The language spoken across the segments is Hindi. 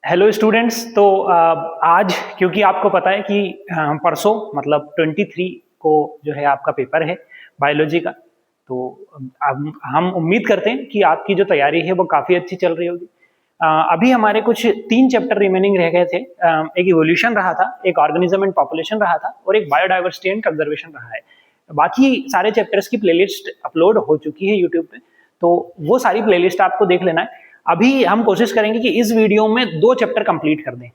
Hello students. तो आज क्योंकि आपको पता है कि परसों मतलब 23 को जो है आपका पेपर है बायोलॉजी का। तो अब हम उम्मीद करते हैं कि आपकी जो तैयारी है वो काफ़ी अच्छी चल रही होगी। अभी हमारे कुछ 3 चैप्टर रिमेनिंग रह गए थे। एक इवोल्यूशन रहा था, एक ऑर्गेनिज्म एंड पॉपुलेशन रहा था और एक बायोडाइवर्सिटी एंड कंजर्वेशन रहा है। बाकी सारे चैप्टर्स की प्लेलिस्ट अपलोड हो चुकी है यूट्यूब पे, तो वो सारी प्लेलिस्ट आपको देख लेना है। अभी हम कोशिश करेंगे कि इस वीडियो में 2 चैप्टर कंप्लीट कर दें,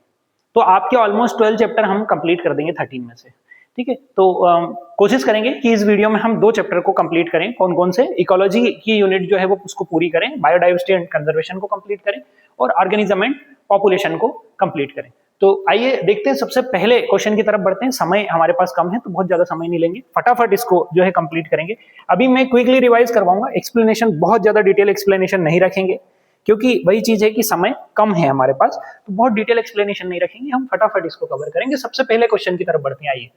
तो आपके ऑलमोस्ट 12 चैप्टर हम कंप्लीट कर देंगे 13 में से। ठीक है, तो कोशिश करेंगे कि इस वीडियो में हम 2 चैप्टर को कंप्लीट करें। कौन कौन से? इकोलॉजी की यूनिट जो है वो उसको पूरी करें, बायोडाइवर्सिटी एंड कंजर्वेशन को कंप्लीट करें और ऑर्गेनिज्म एंड पॉपुलेशन को कंप्लीट करें। तो आइए देखते हैं, सबसे पहले क्वेश्चन की तरफ बढ़ते हैं। समय हमारे पास कम है तो बहुत ज्यादा समय नहीं लेंगे, फटाफट इसको जो है कंप्लीट करेंगे। अभी मैं क्विकली रिवाइज करवाऊंगा, एक्सप्लेनेशन बहुत ज्यादा डिटेल एक्सप्लेनेशन नहीं रखेंगे क्योंकि वही चीज है कि समय कम है हमारे पास, तो बहुत डिटेल एक्सप्लेनेशन नहीं रखेंगे, हम फटाफट इसको कवर करेंगे। सबसे पहले क्वेश्चन की तरफ बढ़ते हैं। आइए,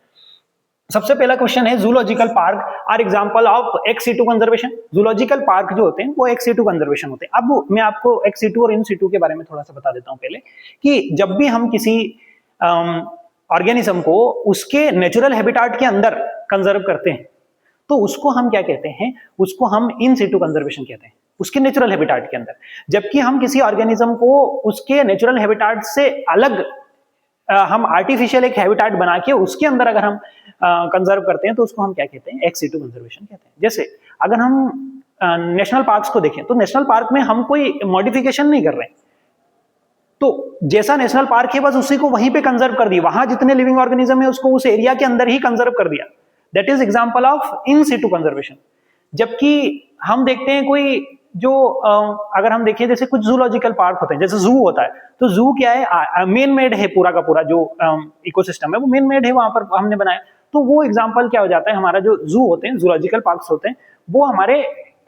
सबसे पहला क्वेश्चन है, zoological park are example of ex situ conservation. Zoological park जो होते हैं वो एक्स सीटू कंजर्वेशन होते हैं। अब मैं आपको एक्स सीटू और इन सीटू के बारे में थोड़ा सा बता देता हूं पहले, कि जब भी हम किसी ऑर्गेनिज्म को उसके नेचुरल हैबिटाट के अंदर कंजर्व करते हैं तो उसको हम क्या कहते हैं? उसको हम इन सीटू कंजर्वेशन कहते हैं, उसके नेचुरल हैबिटाट के अंदर। जबकि हम किसी ऑर्गेनिज्म को उसके नेचुरल हैबिटाट से अलग हम आर्टिफिशियल एक हैबिटाट बना के उसके अंदर अगर हम कंजर्व करते हैं तो उसको हम क्या कहते हैं? एक्स सीटू कंजर्वेशन कहते हैं। जैसे अगर हम नेशनल पार्क्स को देखें तो नेशनल पार्क में हम कोई मॉडिफिकेशन नहीं कर रहे हैं, तो जैसा नेशनल पार्क है बस उसी को वहीं पे कंजर्व कर दिया, वहां जितने लिविंग ऑर्गेनिज्म है उसको उस एरिया के अंदर ही कंजर्व कर दिया। That is example of in situ conservation. जबकि हम देखते हैं कोई जो अगर हम देखें जैसे कुछ जूलॉजिकल पार्क होते हैं, जैसे जू होता है, तो जू क्या है? मेन मेड है, पूरा का पूरा जो इकोसिस्टम है वो मेन मेड है, वहां पर हमने बनाया। तो वो एग्जांपल क्या हो जाता है? हमारा जो जू होते हैं, जूलॉजिकल पार्क्स होते हैं, वो हमारे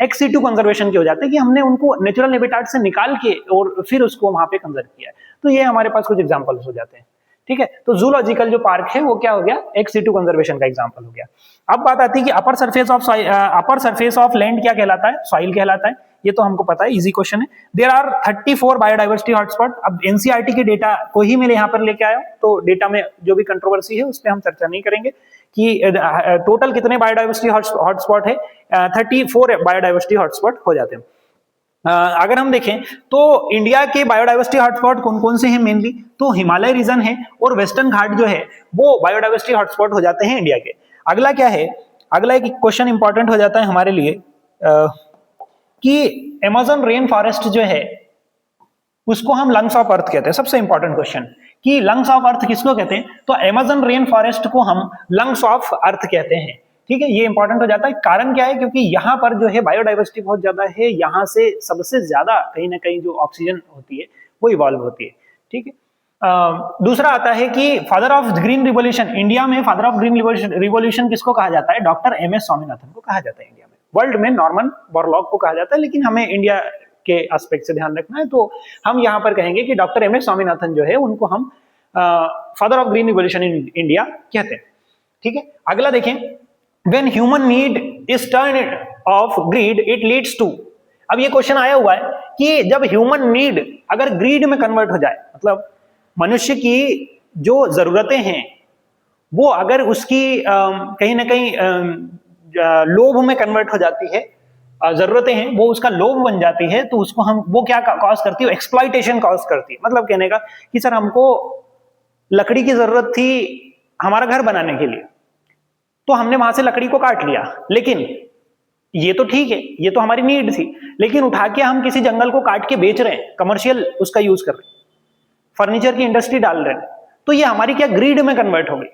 एक्स सीटू कंजर्वेशन के हो जाते हैं कि हमने उनको नेचुरल हैबिटाट से निकाल के और फिर उसको वहां पे कंजर्व किया है। तो ये हमारे पास कुछ एग्जांपल्स हो जाते हैं। ठीक है, तो जूलॉजिकल जो पार्क है वो क्या हो गया? एक्स सीटू कंजर्वेशन का एग्जांपल हो गया। अब बात आती है कि अपर सरफेस ऑफ लैंड क्या कहलाता है? सॉइल कहलाता है। ये तो हमको पता है, इजी क्वेश्चन है। There are 34 biodiversity hotspot. अब एनसीईआरटी के डेटा को ही मैं यहाँ पर लेके आया हूँ, तो डेटा में जो भी कंट्रोवर्सी है उस पर हम चर्चा नहीं करेंगे कि टोटल कितने बायोडाइवर्सिटी हॉटस्पॉट है। 34 बायोडाइवर्सिटी हॉटस्पॉट हो जाते हैं। अगर हम देखें तो इंडिया के बायोडाइवर्सिटी हॉटस्पॉट कौन कौन से हैं? मेनली तो हिमालय रीजन है और वेस्टर्न घाट जो है वो बायोडाइवर्सिटी हॉटस्पॉट हो जाते हैं इंडिया के। अगला क्या है? अगला एक क्वेश्चन इंपॉर्टेंट हो जाता है हमारे लिए कि अमेज़न रेन फॉरेस्ट जो है उसको हम लंग्स ऑफ अर्थ कहते हैं। सबसे इंपॉर्टेंट क्वेश्चन कि लंग्स ऑफ अर्थ किसको कहते हैं? तो अमेज़न रेन फॉरेस्ट को हम लंग्स ऑफ अर्थ कहते हैं। ठीक है, ये इंपॉर्टेंट हो जाता है। कारण क्या है? क्योंकि यहाँ पर जो है बायोडाइवर्सिटी बहुत ज्यादा है, यहाँ से सबसे ज्यादा कहीं ना कहीं जो ऑक्सीजन होती है वो इवॉल्व होती है। ठीक है, दूसरा आता है कि father of green revolution. India में फादर ऑफ ग्रीन रिवॉल्यूशन किसको कहा जाता है? डॉक्टर एम एस स्वामीनाथन को कहा जाता है इंडिया में। वर्ल्ड में नॉर्मन बोरलॉग को कहा जाता है, लेकिन हमें इंडिया के एस्पेक्ट से ध्यान रखना है, तो हम यहाँ पर कहेंगे कि डॉक्टर एम एस स्वामीनाथन जो है उनको हम father of green revolution in India कहते हैं। ठीक है, अगला देखें, when human need is turned of greed it leads to। अब ये क्वेश्चन आया हुआ है कि जब ह्यूमन नीड अगर ग्रीड में कन्वर्ट हो जाए, मतलब मनुष्य की जो जरूरतें हैं वो अगर उसकी कहीं ना कहीं लोभ में कन्वर्ट हो जाती है, जरूरतें हैं वो उसका लोभ बन जाती है, तो उसको हम वो क्या कॉज करती है? एक्सप्लॉइटेशन कॉज करती है। मतलब कहने का कि सर हमको लकड़ी की जरूरत थी हमारा घर बनाने के लिए, तो हमने वहां से लकड़ी को काट लिया, लेकिन ये तो ठीक है, ये तो हमारी नीड थी, लेकिन उठा के हम किसी जंगल को काट के बेच रहे हैं, कमर्शियल उसका यूज कर रहे हैं, फर्नीचर की इंडस्ट्री डाल रहे हैं, तो ये हमारी क्या ग्रीड में कन्वर्ट हो गई,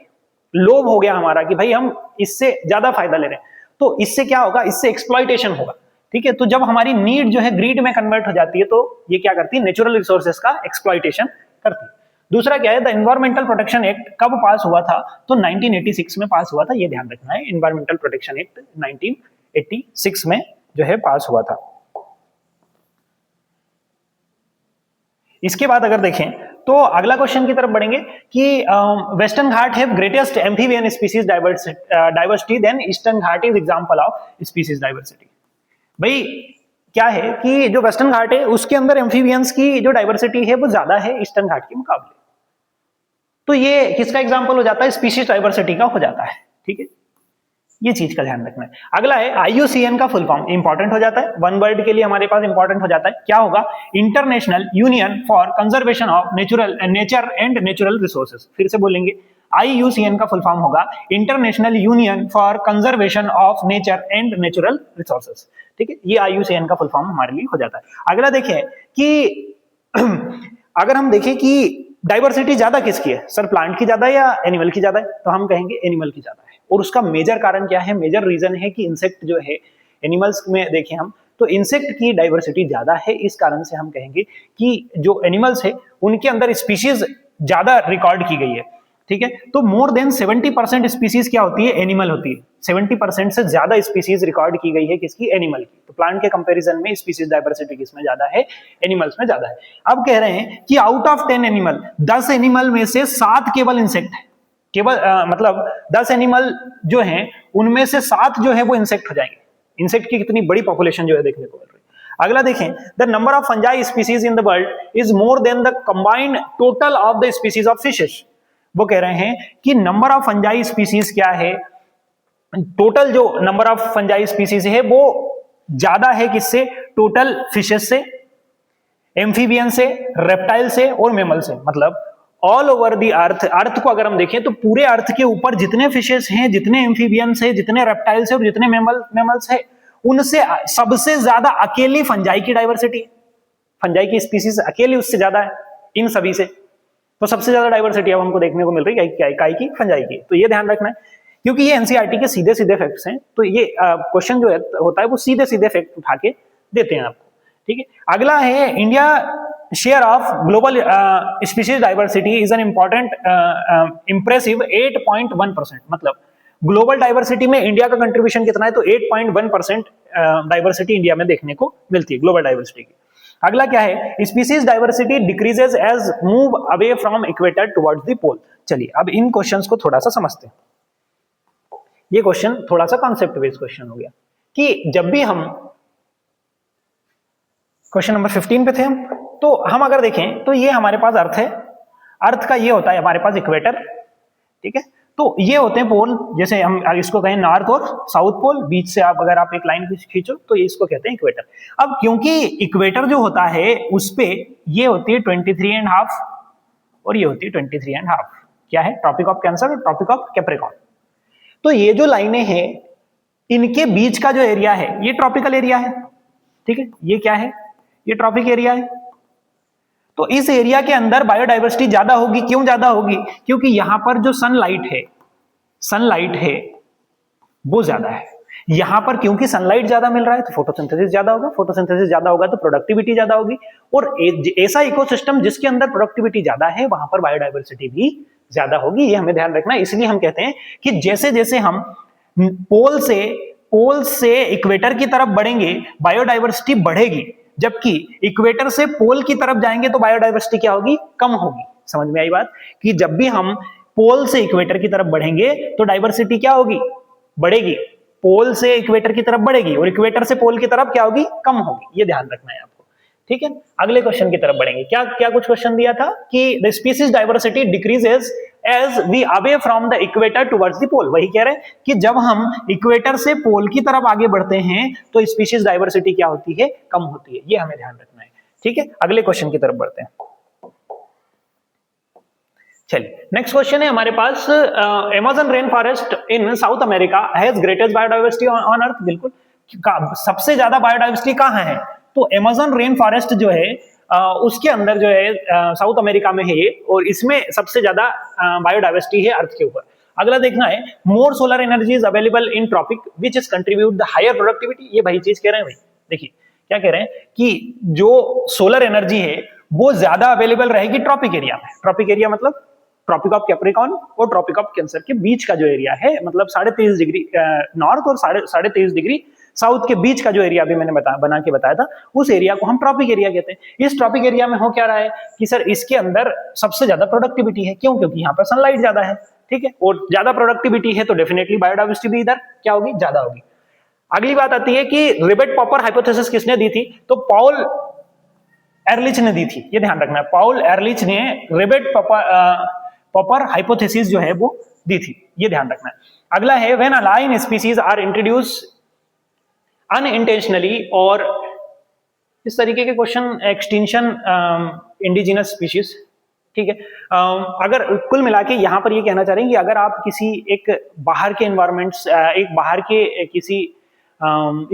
लोभ हो गया हमारा कि भाई हम इससे ज्यादा फायदा ले रहे हैं। तो इससे क्या होगा? इससे एक्सप्लॉइटेशन होगा। ठीक है, तो जब हमारी नीड जो है ग्रीड में कन्वर्ट हो जाती है तो ये क्या करती है? नेचुरल रिसोर्सेज का एक्सप्लॉइटेशन करती है। दूसरा क्या है? द एनवायरमेंटल प्रोटेक्शन एक्ट कब पास हुआ था? तो 1986 में पास हुआ था, ये ध्यान रखना है। एनवायरमेंटल प्रोटेक्शन एक्ट 1986 में जो है पास हुआ था। इसके बाद अगर देखें तो अगला क्वेश्चन की तरफ बढ़ेंगे कि Western Ghat have greatest amphibian species diversity than Eastern Ghat is example of species diversity. भाई क्या है कि जो वेस्टर्न घाट है उसके अंदर एम्फीबियंस की जो डाइवर्सिटी है वो ज्यादा है ईस्टर्न घाट के मुकाबले। तो ये किसका एग्जाम्पल हो जाता है, स्पीशीज डाइवर्सिटी का हो जाता है। ठीक है, ये चीज का ध्यान रखना है। अगला है IUCN का फुल फॉर्म, इंपॉर्टेंट हो जाता है, वन वर्ड के लिए हमारे पास इंपॉर्टेंट हो जाता है। क्या होगा, international union for conservation of nature and natural resources. फिर से बोलेंगे, IUCN का फुल फॉर्म होगा international union for conservation of nature and natural resources. ठीक है, ये IUCN का फुल फॉर्म हमारे लिए हो जाता है। अगला देखें कि अगर हम देखें कि डाइवर्सिटी ज्यादा किसकी है, सर प्लांट की ज्यादा है या एनिमल की ज्यादा है, तो हम कहेंगे एनिमल की ज्यादा है। और उसका मेजर कारण क्या है, मेजर रीजन है कि इंसेक्ट जो है, एनिमल्स में देखें हम तो इंसेक्ट की डाइवर्सिटी ज्यादा है। इस कारण से हम कहेंगे कि जो एनिमल्स है उनके अंदर स्पीशीज ज्यादा रिकॉर्ड की गई है। ठीक है, तो मोर देन 70% स्पीशीज क्या होती है, एनिमल होती है। 70% से ज्यादा स्पीशीज रिकॉर्ड की गई है किसकी, एनिमल की। तो प्लांट के कंपैरिजन में स्पीशीज डाइवर्सिटी किसमें ज्यादा है, एनिमल्स में ज्यादा है। अब कह रहे हैं कि आउट ऑफ 10 एनिमल, 10 एनिमल में से 7 केवल इंसेक्ट है। केवल मतलब 10 एनिमल जो हैं उनमें से 7 जो है वो इंसेक्ट हो जाएंगे। इंसेक्ट की कितनी बड़ी पॉपुलेशन जो है देखने को मिल रही है। अगला देखें, the number of fungi species in the world is more than the combined total of the species of fishes. वो कह रहे हैं कि नंबर ऑफ फंजाई स्पीशीज क्या है, टोटल जो नंबर ऑफ फंजाई स्पीशीज है वो ज्यादा है किससे, टोटल फिशेस से, एम्फीबियन से, रेप्टाइल से और मेमल से। मतलब ऑल ओवर दी अर्थ, अर्थ को अगर हम देखें तो पूरे अर्थ के ऊपर जितने फिशेस हैं, जितने एम्फीबियंस हैं, जितने रेप्टाइल्स हैं और जितने मेमल्स हैं, उनसे सबसे ज्यादा अकेली फंजाई की डाइवर्सिटी है। फंजाई की स्पीशीज अकेली उससे ज्यादा है इन सभी से। तो सबसे ज्यादा डाइवर्सिटी अब हमको देखने को मिल रही है काई की, फंजाई की। तो ये ध्यान रखना है क्योंकि ये एनसीईआरटी के सीधे सीधे फैक्ट्स हैं। तो ये क्वेश्चन जो है होता है वो सीधे सीधे फैक्ट उठा के देते हैं आपको। ठीक है, अगला है India share of global species diversity is an important impressive 8.1%। मतलब ग्लोबल डाइवर्सिटी में इंडिया का कंट्रीब्यूशन कितना है, तो 8.1% डाइवर्सिटी इंडिया में देखने को मिलती है ग्लोबल डाइवर्सिटी की। अगला क्या है, species diversity decreases as move away from equator towards the pole. चलिए अब इन क्वेश्चंस को थोड़ा सा समझते हैं। ये क्वेश्चन थोड़ा सा कॉन्सेप्ट बेस्ड क्वेश्चन हो गया कि जब भी हम क्वेश्चन नंबर 15 पे थे हम, तो हम अगर देखें तो ये हमारे पास अर्थ है, अर्थ का ये होता है हमारे पास इक्वेटर। ठीक है, तो ये होते हैं पोल, जैसे हम इसको कहें नॉर्थ और साउथ पोल, बीच से आप अगर आप एक लाइन खींचो तो ये इसको कहते हैं इक्वेटर। अब क्योंकि इक्वेटर जो होता है उस पे ये होती है 23.5 और ये होती है 23.5। क्या है, ट्रॉपिक ऑफ कैंसर और ट्रॉपिक ऑफ कैप्रिकॉर्न। तो ये जो लाइनें हैं इनके बीच का जो एरिया है ये ट्रॉपिकल एरिया है। ठीक है, ये क्या है, ये ट्रॉपिक एरिया है। तो इस एरिया के अंदर बायोडाइवर्सिटी ज्यादा होगी। क्यों ज्यादा होगी, क्योंकि यहां पर जो सनलाइट है वो ज्यादा है यहां पर। क्योंकि सनलाइट ज्यादा मिल रहा है तो फोटोसिंथेसिस ज्यादा होगा, फोटोसिंथेसिस ज्यादा होगा तो प्रोडक्टिविटी ज्यादा होगी। और ऐसा इकोसिस्टम जिसके अंदर प्रोडक्टिविटी ज्यादा है वहां पर बायोडाइवर्सिटी भी ज्यादा होगी। ये हमें ध्यान रखना है। इसलिए हम कहते हैं कि जैसे जैसे हम पोल से इक्वेटर की तरफ बढ़ेंगे बायोडाइवर्सिटी बढ़ेगी, जबकि इक्वेटर से पोल की तरफ जाएंगे तो बायोडाइवर्सिटी क्या होगी, कम होगी। समझ में आई बात, कि जब भी हम पोल से इक्वेटर की तरफ बढ़ेंगे तो डाइवर्सिटी क्या होगी, बढ़ेगी। पोल से इक्वेटर की तरफ बढ़ेगी और इक्वेटर से पोल की तरफ क्या होगी, कम होगी। ये ध्यान रखना है आपको। ठीक है, अगले क्वेश्चन की तरफ बढ़ेंगे। क्या क्या कुछ क्वेश्चन दिया था कि the species diversity decreases as we away from the equator towards the pole. वही कह रहे हैं कि जब हम इक्वेटर से पोल की तरफ आगे बढ़ते हैं तो स्पीशीज डाइवर्सिटी क्या होती है, कम होती है। ये हमें ध्यान रखना है। ठीक है, अगले क्वेश्चन की तरफ बढ़ते हैं। चलिए नेक्स्ट क्वेश्चन है हमारे पास, Amazon rain forest in South America has greatest biodiversity on earth. बिल्कुल, सबसे ज्यादा बायोडाइवर्सिटी कहां है, तो अमेज़न रेन फॉरेस्ट जो है उसके अंदर जो है साउथ अमेरिका में है ये, और इसमें सबसे ज्यादा बायोडाइवर्सिटी है अर्थ के ऊपर। अगला देखना है, more solar energy is available in tropic which is contribute the higher productivity. ये भाई चीज कह रहे हैं भाई, देखिए क्या कह रहे हैं कि जो सोलर एनर्जी है वो ज्यादा अवेलेबल रहेगी ट्रॉपिक एरिया में। ट्रॉपिक एरिया मतलब ट्रॉपिक ऑफ कैप्रिकॉर्न और ट्रॉपिक ऑफ कैंसर के बीच का जो एरिया है, मतलब 23.5 डिग्री नॉर्थ और 23.5 डिग्री साउथ के बीच का जो एरिया अभी मैंने बना के बताया था, उस एरिया को हम ट्रॉपिक एरिया कहते हैं। इस ट्रॉपिक एरिया में हो क्या रहा है कि सर इसके अंदर सबसे ज्यादा प्रोडक्टिविटी है। क्यों, क्योंकि यहाँ पर सनलाइट ज्यादा है। ठीक है, और ज्यादा प्रोडक्टिविटी है तो डेफिनेटली बायोडाइवर्सिटी भी इधर क्या होगी, ज्यादा होगी। अगली बात आती है कि रिबेट पॉपर हाइपोथेसिस किसने दी थी? तो पॉल एरलिच ने दी थी, ये ध्यान रखना है। पॉल एरलिच ने रिबेट पॉपर हाइपोथेसिस जो है वो दी थी, ये ध्यान रखना है। अगला है when alien species are introduce unintentionally, और इस तरीके के क्वेश्चन एक्सटिंक्शन इंडिजिनस स्पीशीज, ठीक है। अगर कुल मिला के यहां पर ये कहना चाह रहे हैं कि अगर आप किसी एक बाहर के एनवायरमेंट्स, एक बाहर के किसी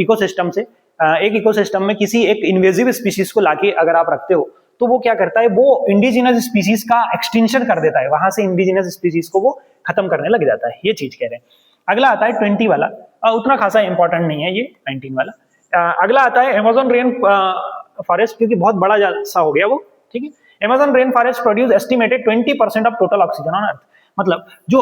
इकोसिस्टम से एक इकोसिस्टम में किसी एक इन्वेजिव स्पीशीज को लाके अगर आप रखते हो तो वो क्या करता है, वो इंडिजिनस स्पीशीज का एक्सटिंक्शन कर देता है, वहां से इंडिजिनस स्पीशीज को वो खत्म करने लग जाता है, ये चीज कह रहे हैं। अगला आता है 20 वाला, उतना खासा इंपॉर्टेंट नहीं है ये 19 वाला। अगला आता है अमेज़न रेन फॉरेस्ट, क्योंकि बहुत बड़ा सा हो गया वो, ठीक है। Amazon rain forest produce estimated 20% of total oxygen on earth, मतलब जो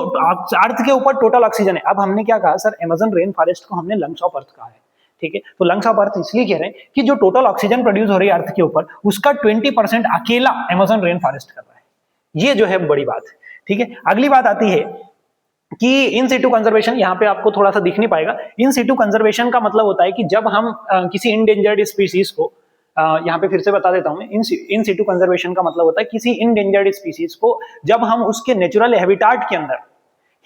अर्थ के ऊपर टोटल ऑक्सीजन है। अब हमने क्या कहा सर, अमेज़न रेन फॉरेस्ट को हमने लंग्स ऑफ अर्थ कहा है, ठीक है। तो लंग्स ऑफ अर्थ इसलिए कह रहे हैं कि जो टोटल ऑक्सीजन प्रोड्यूस हो रही है अर्थ के ऊपर, उसका 20% अकेला अमेज़न रेन फॉरेस्ट कर रहा है, ये जो है बड़ी बात है, ठीक है। अगली बात आती है कि इन सिटू कंजर्वेशन, यहाँ पे आपको थोड़ा सा दिख नहीं पाएगा। इन सिटू कंजर्वेशन का मतलब होता है कि जब हम किसी इंडेंजर्ड स्पीसीज को, यहाँ पे फिर से बता देता हूं मैं, इन सिटू कंजर्वेशन का मतलब होता है किसी इंडेंजर्ड स्पीसीज को जब हम उसके नेचुरल हैबिटेट के अंदर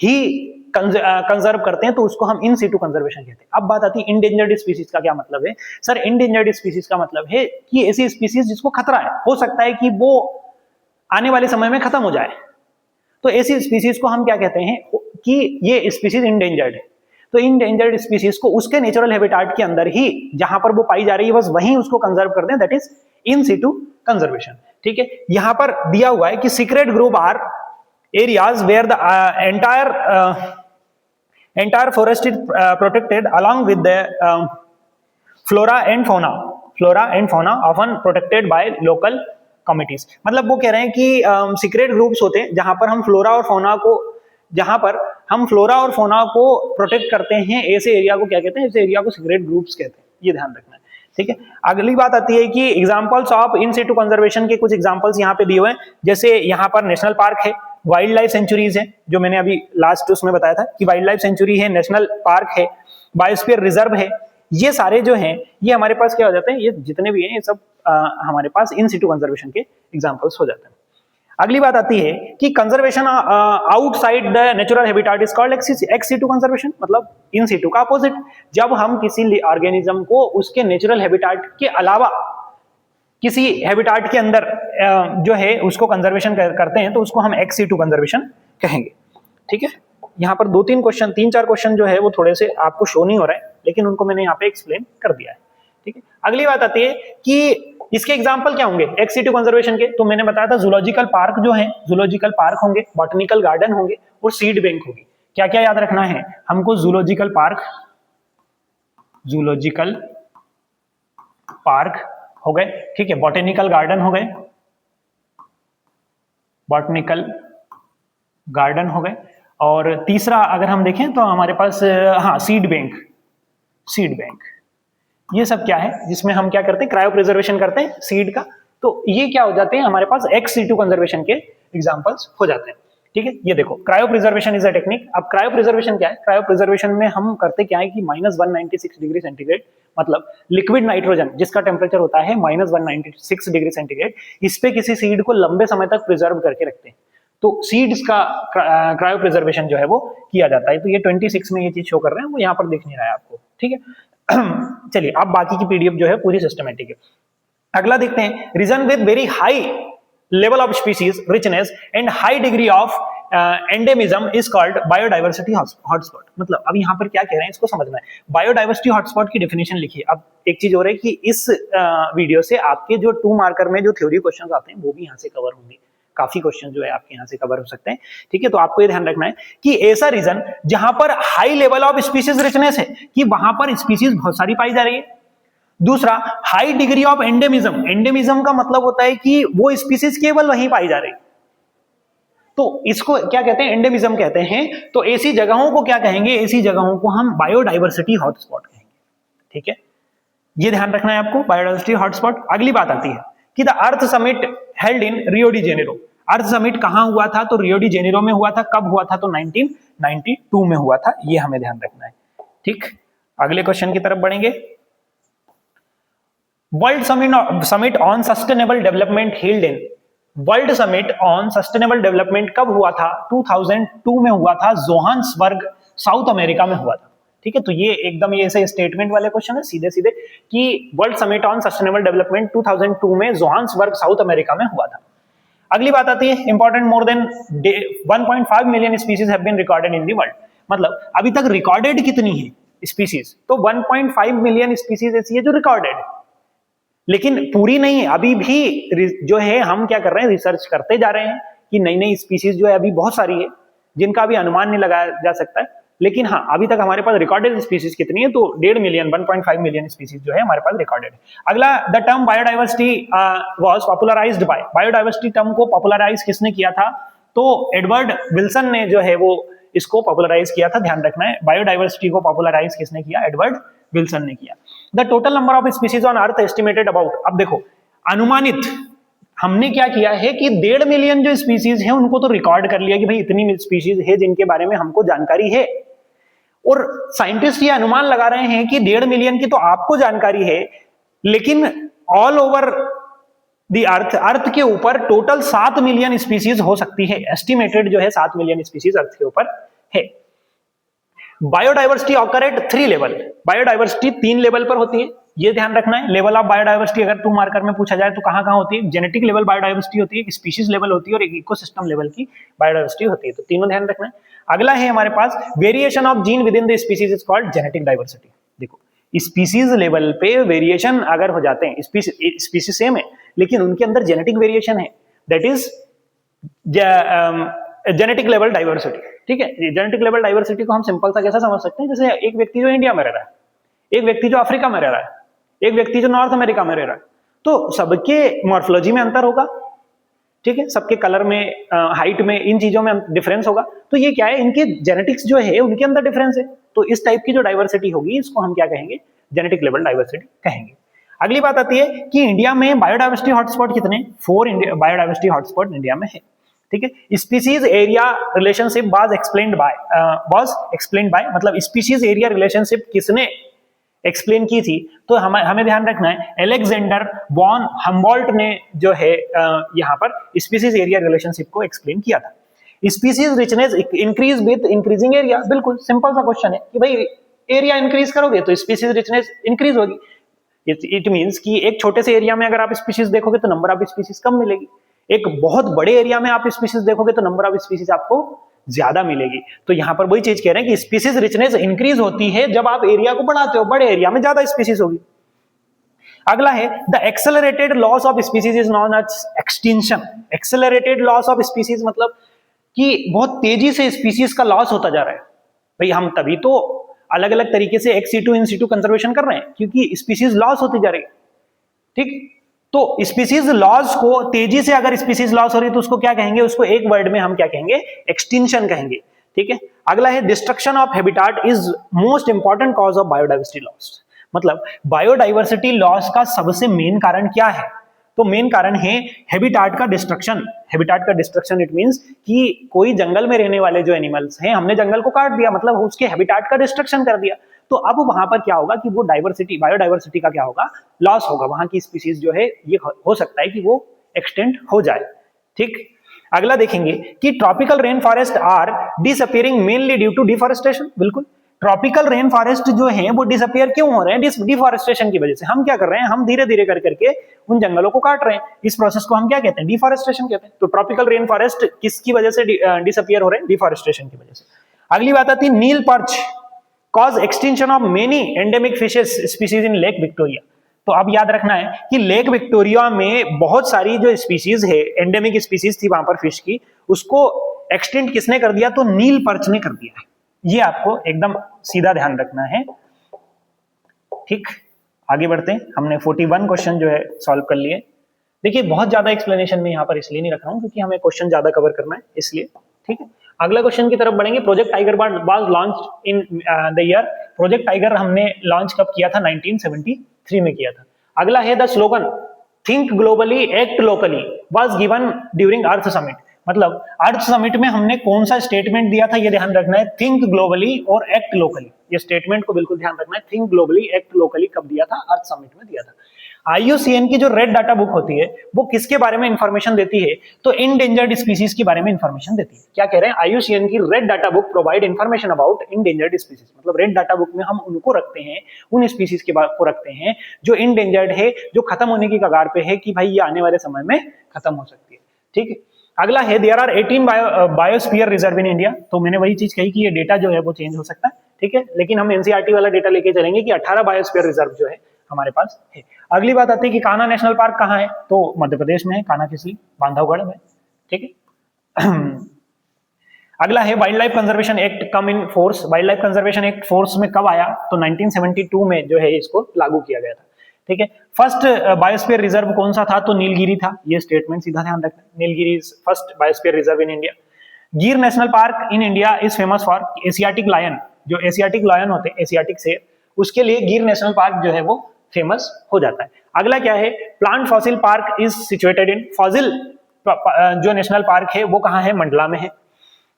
ही कंजर्व करते हैं तो उसको हम इन सिटू कंजर्वेशन कहते हैं। अब बात आती है इंडेंजर्ड स्पीसीज का क्या मतलब है। सर इंडेंजर्ड स्पीसीज का मतलब है कि ऐसी स्पीसीज जिसको खतरा है, हो सकता है कि वो आने वाले समय में खत्म हो जाए, तो ऐसी स्पीसीज को हम क्या कहते हैं कि ये स्पीसीज इंडेंजर्ड है। तो इंडेंजर्ड स्पीसीज को उसके नेचुरल हैबिटेट के अंदर ही जहां पर वो पाई जा रही है बस वहीं उसको कंजर्व करते हैं, that is in situ conservation, ठीक है। यहां पर दिया हुआ है कि sacred groves are areas where the entire forest is protected along with the flora and fauna often protected by local committees। मतलब वो कह रहे हैं कि सीक्रेट ग्रुप्स होते हैं जहां पर हम फ्लोरा और फौना को प्रोटेक्ट करते हैं, ऐसे एरिया को क्या कहते हैं, ऐसे एरिया को सीक्रेट ग्रुप्स कहते हैं, ये ध्यान रखना है, ठीक है। अगली बात आती है कि examples of in situ conservation के कुछ एग्जांपल्स यहाँ पे दिए हुए हैं, जैसे यहाँ पर नेशनल पार्क है, वाइल्ड लाइफ सेंचुरीज है, जो मैंने अभी लास्ट उसमें बताया था कि वाइल्ड लाइफ सेंचुरी है, नेशनल पार्क है, बायोस्फीयर रिजर्व है, ये सारे जो हैं ये हमारे पास क्या हो जाते हैं, ये जितने भी हैं ये सब हमारे पास इन सिटू कंजर्वेशन के एग्जांपल्स हो जाते हैं। अगली बात आती है कि conservation outside the natural habitat is called ex situ conservation, मतलब इन सिटू का अपोजिट। जब हम किसी ऑर्गेनिज्म को उसके नेचुरल हैबिटेट के अलावा किसी हैबिटेट के अंदर जो है उसको कंजर्वेशन करते हैं तो उसको हम एक्स सिटू कंजर्वेशन कहेंगे, ठीक है। यहाँ पर तीन चार क्वेश्चन जो है वो थोड़े से आपको शो नहीं हो रहे हैं, लेकिन उनको मैंने यहाँ पे एक्सप्लेन कर दिया है, ठीक है। अगली बात आती है कि इसके एग्जाम्पल क्या होंगे एक्स सिटू कंजर्वेशन के, तो मैंने बताया था जूलॉजिकल पार्क जो है, जूलॉजिकल पार्क होंगे, बॉटनिकल गार्डन होंगे और सीड बैंक होगी। क्या क्या याद रखना है हमको, जूलॉजिकल पार्क हो गए, ठीक है, बॉटनिकल गार्डन हो गए, और तीसरा अगर हम देखें तो हमारे पास हाँ सीड बैंक, ये सब क्या है जिसमें हम क्या करते हैं, क्रायो प्रिजर्वेशन करते हैं सीड का। तो ये क्या हो जाते हैं हमारे पास एक्स सिटू कंजर्वेशन के एग्जांपल्स हो जाते हैं, ठीक है। ये देखो cryo preservation is a technique. अब क्रायो प्रिजर्वेशन क्या है, क्रायो प्रिजर्वेशन में हम करते क्या है कि -196 डिग्री सेंटीग्रेड, मतलब लिक्विड नाइट्रोजन जिसका टेम्परेचर होता है -196 डिग्री सेंटीग्रेड, इस पे किसी सीड को लंबे समय तक प्रिजर्व करके रखते हैं, तो सीड्स का क्रायो प्रिजर्वेशन जो है वो किया जाता है। तो ये 26 में ये चीज शो कर रहे हैं, वो यहाँ पर दिख नहीं रहा है आपको, ठीक है। चलिए अब बाकी की पीडीएफ जो है पूरी सिस्टमेटिक है। अगला देखते हैं, region with very high level of species richness and high degree of endemism is called biodiversity hotspot। मतलब अब यहाँ पर क्या कह रहे हैं इसको समझना है। बायोडाइवर्सिटी हॉटस्पॉट की डेफिनेशन लिखिए। अब एक चीज हो रही है कि इस वीडियो से आपके जो 2 मार्कर में जो थ्योरी क्वेश्चंस आते हैं वो भी यहाँ से कवर होंगे, काफी क्वेश्चन जो है आपके यहाँ से कवर हो सकते हैं, ठीक है। तो आपको ये ध्यान रखना है कि ऐसा रीजन जहां पर high level of species richness है, कि वहां पर स्पीसीज बहुत सारी पाई जा रही है। दूसरा high degree of endemism, endemism का मतलब होता है कि वो स्पीसीज केवल वहीं पाई जा रही, तो इसको क्या कहते हैं, एंडेमिज्म कहते हैं। तो ऐसी जगहों को क्या कहेंगे, ऐसी जगहों को हम बायोडाइवर्सिटी हॉटस्पॉट कहेंगे, ठीक है। ये ध्यान रखना है आपको, बायोडाइवर्सिटी हॉटस्पॉट। अगली बात आती है कि the earth summit held in Rio de Janeiro. Earth summit कहां हुआ था, तो रियो डी जेनेरो में हुआ था। कब हुआ था, तो 1992 में हुआ था, ये हमें ध्यान रखना है, ठीक। अगले क्वेश्चन की तरफ बढ़ेंगे। World summit on sustainable development held in, world summit on sustainable development कब हुआ था? 2002 में हुआ था, जोहान्सबर्ग साउथ अमेरिका में हुआ था। ठीक है, तो ये एकदम ये ऐसे स्टेटमेंट वाले क्वेश्चन है सीधे सीधे कि world summit on sustainable development 2002 में जोहान्सबर्ग साउथ अमेरिका में हुआ था। अगली बात आती है important, more than 1.5 million species have been recorded in the world, मतलब अभी तक रिकॉर्डेड कितनी है स्पीसीज? तो 1.5 मिलियन स्पीसीज ऐसी है जो रिकॉर्डेड है, लेकिन पूरी नहीं है। अभी भी जो है हम क्या कर रहे हैं, रिसर्च करते जा रहे हैं कि नई नई स्पीसीज जो है अभी बहुत सारी है जिनका भी अनुमान नहीं लगाया जा सकता है, लेकिन हाँ अभी तक हमारे पास रिकॉर्डेड स्पीसीज कितनी है? तो 1.5 मिलियन 1.5 मिलियन स्पीसीज जो है हमारे पास रिकॉर्डेड है। अगला, the term biodiversity was popularized by, biodiversity term को पॉपुलराइज किसने किया था? तो एडवर्ड विल्सन ने जो है वो इसको पॉपुलराइज किया था, ध्यान रखना है। बायोडाइवर्सिटी को पॉपुलराइज किसने किया? एडवर्ड विल्सन ने किया। The total number of species on earth estimated about, अब देखो अनुमानित हमने क्या किया है कि 1.5 मिलियन जो स्पीसीज है उनको तो रिकॉर्ड कर लिया कि भाई इतनी स्पीसीज है जिनके बारे में हमको जानकारी है, और साइंटिस्ट ये अनुमान लगा रहे हैं कि 1.5 मिलियन की तो आपको जानकारी है, लेकिन ऑल ओवर द अर्थ के ऊपर टोटल 7 मिलियन स्पीसीज हो सकती है। एस्टिमेटेड जो है 7 मिलियन स्पीसीज अर्थ के ऊपर है। Biodiversity occur eight 3 level, biodiversity 3 level पर होती है, ये ध्यान रखना है। लेवल ऑफ बायोडाइवर्सिटी अगर 2 मार्कर में पूछा जाए तो कहां कहां होती है? जेनेटिक लेवल बायोडाइवर्सिटी होती है, एक स्पीशीज लेवल होती है और एक इकोसिस्टम लेवल की बायोडाइवर्सिटी होती है, तो तीनों ध्यान रखना है। अगला है हमारे पास variation of gene within the species is called genetic diversity. देखो स्पीशीज लेवल पे वेरिएशन अगर हो जाते हैं, स्पीशीज सेम है लेकिन उनके अंदर जेनेटिक वेरिएशन है, that is genetic level diversity. ठीक है, जेनेटिक लेवल डाइवर्सिटी को हम सिंपल सा कैसा समझ सकते हैं, जैसे एक व्यक्ति जो इंडिया में रह रहा है, एक व्यक्ति जो अफ्रीका में रह रहा है, एक व्यक्ति जो नॉर्थ अमेरिका में रह रहा है, तो सबके मॉर्फोलॉजी में अंतर होगा। ठीक है, सबके कलर में, हाइट में, इन चीजों में डिफरेंस होगा। तो ये क्या है, इनके जेनेटिक्स जो है उनके अंदर डिफरेंस है, तो इस टाइप की जो डाइवर्सिटी होगी इसको हम क्या कहेंगे? जेनेटिक लेवल डाइवर्सिटी कहेंगे। अगली बात आती है कि इंडिया में बायोडाइवर्सिटी हॉटस्पॉट कितने? 4 बायोडाइवर्सिटी हॉटस्पॉट इंडिया में है। ठीक है, species area relationship was explained bye, मतलब स्पीशीज एरिया रिलेशनशिप किसने एक्सप्लेन की थी? तो हमें ध्यान रखना है अलेक्जेंडर वॉन हम्बोल्ट ने जो है यहाँ पर स्पीशीज एरिया रिलेशनशिप को एक्सप्लेन किया था। Species richness increase with increasing area, बिल्कुल सिंपल सा क्वेश्चन है कि भाई एरिया इंक्रीज करोगे तो स्पीशीज रिचनेस इंक्रीज होगी। इट मींस कि एक छोटे से एरिया में अगर आप स्पीशीज देखोगे तो नंबर ऑफ स्पीशीज कम मिलेगी, एक बहुत बड़े एरिया में आप स्पीशीज देखोगे तो नंबर ऑफ स्पीशीज आपको ज्यादा मिलेगी। तो यहां पर वही चीज कह रहे हैं कि स्पीशीज रिचनेस इंक्रीज होती है जब आप एरिया को बढ़ाते हो, बड़े एरिया में ज्यादा स्पीशीज होगी। अगला है the accelerated loss of species is known as extinction. Accelerated loss of species मतलब कि बहुत तेजी से स्पीशीज का लॉस होता जा रहा है। भाई हम तभी तो अलग अलग तरीके से ex situ in situ conservation कर रहे हैं क्योंकि स्पीशीज लॉस होती जा रही है। ठीक, तो स्पीशीज लॉस को तेजी से अगर स्पीशीज लॉस हो रही है तो उसको क्या कहेंगे? उसको एक वर्ड में हम क्या कहेंगे? एक्सटिंक्शन कहेंगे। ठीक है, अगला है destruction of habitat is most important cause of biodiversity loss. मतलब बायोडाइवर्सिटी लॉस का सबसे मेन कारण क्या है? तो मेन कारण है हैबिटाट का डिस्ट्रक्शन। हैबिटाट का डिस्ट्रक्शन इट मींस कि कोई जंगल में रहने वाले जो एनिमल्स हैं, हमने जंगल को काट दिया, मतलब उसके हैबिटाट का डिस्ट्रक्शन कर दिया, तो अब वहां पर क्या होगा कि वो डाइवर्सिटी, बायोडाइवर्सिटी का क्या होगा? लॉस होगा। वहां की स्पीशीज जो है ये हो सकता है कि वो एक्सटेंड हो जाए। ठीक, अगला देखेंगे कि tropical rain forest are disappearing mainly due to deforestation. बिल्कुल, ट्रॉपिकल रेन फॉरेस्ट जो है वो डिसअपियर क्यों हो रहे हैं? डिफॉरेस्टेशन की वजह से। हम क्या कर रहे हैं? हम धीरे धीरे कर करके उन जंगलों को काट रहे हैं। इस प्रोसेस को हम क्या कहते हैं? डिफॉरेस्टेशन कहते हैं। तो ट्रॉपिकल रेन फॉरेस्ट किसकी वजह से डिसअपियर हो रहे हैं? डिफॉरेस्टेशन की वजह से। अगली बात आती है Nile perch cause extinction of many endemic fishes species in lake Victoria. तो अब याद रखना है कि लेक विक्टोरिया में बहुत सारी जो स्पीशीज है, एंडेमिक स्पीशीज थी वहां पर फिश की, उसको एक्सटेंड किसने कर दिया? तो नील पर्च ने कर दिया है। ये आपको एकदम सीधा ध्यान रखना है। ठीक, आगे बढ़ते हैं। हमने 41 क्वेश्चन जो है सॉल्व कर लिए। देखिए बहुत ज्यादा एक्सप्लेनेशन में यहाँ पर इसलिए नहीं रख रहा हूँ क्योंकि हमें क्वेश्चन ज्यादा कवर करना है इसलिए। ठीक है, अगला क्वेश्चन की तरफ बढ़ेंगे। Project tiger was launched in the year. Project tiger हमने लॉन्च कब किया था? 1973 में किया था। अगला है the slogan think globally act locally was given during earth summit. मतलब अर्थ समिट में हमने कौन सा स्टेटमेंट दिया था, ये ध्यान रखना है, थिंक ग्लोबली और एक्ट लोकली। ये स्टेटमेंट को बिल्कुल ध्यान रखना है, थिंक ग्लोबली एक्ट लोकली कब दिया था, अर्थ समिट में दिया था। IUCN की जो रेड डाटा बुक होती है वो किसके बारे में इंफॉर्मेशन देती है, तो इंडेंजर्ड स्पीसीज के बारे में इंफॉर्मेशन देती है। क्या कह रहे हैं, IUCN की red data book provide information about endangered species, मतलब रेड डाटा बुक में हम उनको रखते हैं, उन स्पीसीज के को रखते हैं जो इंडेंजर्ड है, जो खत्म होने की कगार पे है, कि भाई ये आने वाले समय में खत्म हो सकती है। ठीक है, अगला है there are 18 biosphere reserve in India. तो मैंने वही चीज कही कि ये डेटा जो है वो चेंज हो सकता है, ठीक है, लेकिन हम एनसीईआरटी वाला डेटा लेके चलेंगे कि 18 बायोस्फीयर रिजर्व जो है हमारे पास है। अगली बात आती है कि कान्हा नेशनल पार्क कहाँ है, तो मध्य प्रदेश में है, कान्हा किसली, बांधवगढ़ में। ठीक है अगला है wild life conservation act come in force. Wild life conservation act force में कब आया, तो 1972 में जो है इसको लागू किया गया था। ठीक है, फर्स्ट बायोस्फीयर रिजर्व कौन सा था, तो नीलगिरी था। ये स्टेटमेंट सीधा ध्यान रखना, Nilgiri is first biosphere reserve in India. Gir national park in India is famous for Asiatic lion. जो एशियाटिक लायन होते हैं, एशियाटिक शेर, उसके लिए गिर नेशनल पार्क जो है वो फेमस हो जाता है। अगला क्या है, plant fossil park is situated in, fossil जो नेशनल पार्क है वो कहाँ है, मंडला में है।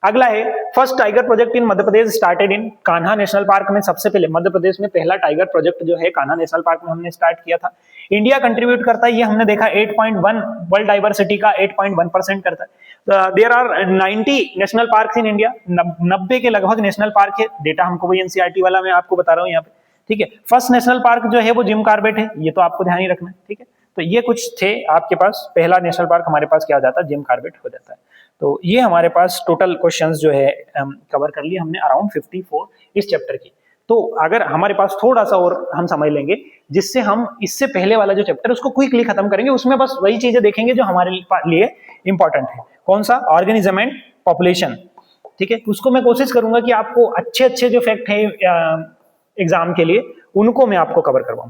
अगला है first tiger project in Madhya Pradesh started in, Kanha national park में सबसे पहले मध्य प्रदेश में पहला टाइगर प्रोजेक्ट जो है कान्हा नेशनल पार्क में हमने स्टार्ट किया था। इंडिया कंट्रीब्यूट करता है, ये हमने देखा 8.1, वर्ल्ड डाइवर्सिटी का 8.1% करता है। There are 90 national park in India, 90 के लगभग नेशनल पार्क है। डेटा हमको वही एनसीईआरटी वाला मैं आपको बता रहा हूँ यहाँ पे। ठीक है, फर्स्ट नेशनल पार्क जो है वो जिम कॉर्बेट है, ये तो आपको ध्यान ही रखना है। ठीक है, तो ये कुछ थे आपके पास, पहला नेशनल पार्क हमारे पास क्या हो जाता है, जिम कॉर्बेट हो जाता है। तो ये हमारे पास टोटल क्वेश्चंस जो है कवर कर लिए हमने, अराउंड 54 इस चैप्टर की। तो अगर हमारे पास थोड़ा सा और हम समझ लेंगे, जिससे हम इससे पहले वाला जो चैप्टर उसको क्विकली खत्म करेंगे, उसमें बस वही चीजें देखेंगे जो हमारे लिए इंपॉर्टेंट है। कौन सा, ऑर्गेनिज्म एंड पॉपुलेशन। ठीक है, उसको मैं कोशिश करूंगा कि आपको अच्छे अच्छे जो फैक्ट है एग्जाम के लिए उनको मैं आपको कवर करवाऊं।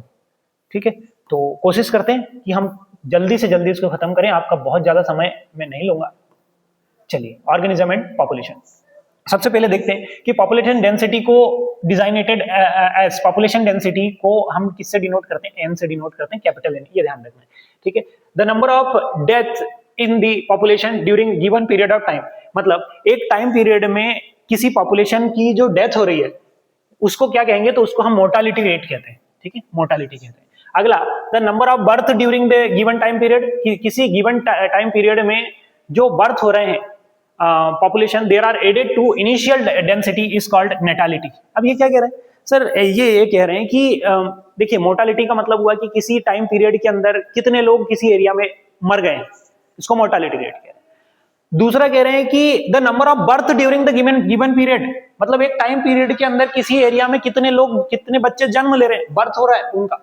ठीक है, तो कोशिश करते हैं कि हम जल्दी से जल्दी इसको खत्म करें, आपका बहुत ज्यादा समय मैं नहीं लूंगा। चलिए, ऑर्गेनिज्म एंड पॉपुलेशन। सबसे पहले देखते हैं कि पॉपुलेशन डेंसिटी को डिजाइनेटेड एज, पॉपुलेशन डेंसिटी को हम किससे डिनोट करते हैं, एन से डिनोट करते हैं, कैपिटल एन, ये ध्यान रखना है। ठीक है, the number of death in the population during given period of time, मतलब एक टाइम पीरियड में किसी पॉपुलेशन की जो डेथ हो रही है उसको क्या कहेंगे, तो उसको हम मोर्टालिटी रेट कहते हैं। ठीक है, मोर्टालिटी कहते हैं। अगला, the number of birth during the given time period, किसी गिवन टाइम पीरियड में जो बर्थ हो रहे हैं population, there are added to initial density is called natality. अब ये क्या कह रहे हैं सर, ये कह रहे हैं कि देखिए मोर्टालिटी का मतलब हुआ कि किसी टाइम पीरियड के अंदर कितने लोग किसी एरिया में मर गए, इसको मोर्टालिटी रेट कह रहे हैं। दूसरा कह रहे हैं कि the number of birth during the given period, मतलब एक टाइम पीरियड के अंदर किसी एरिया में कितने लोग, कितने बच्चे जन्म ले रहे हैं, बर्थ हो रहा है उनका,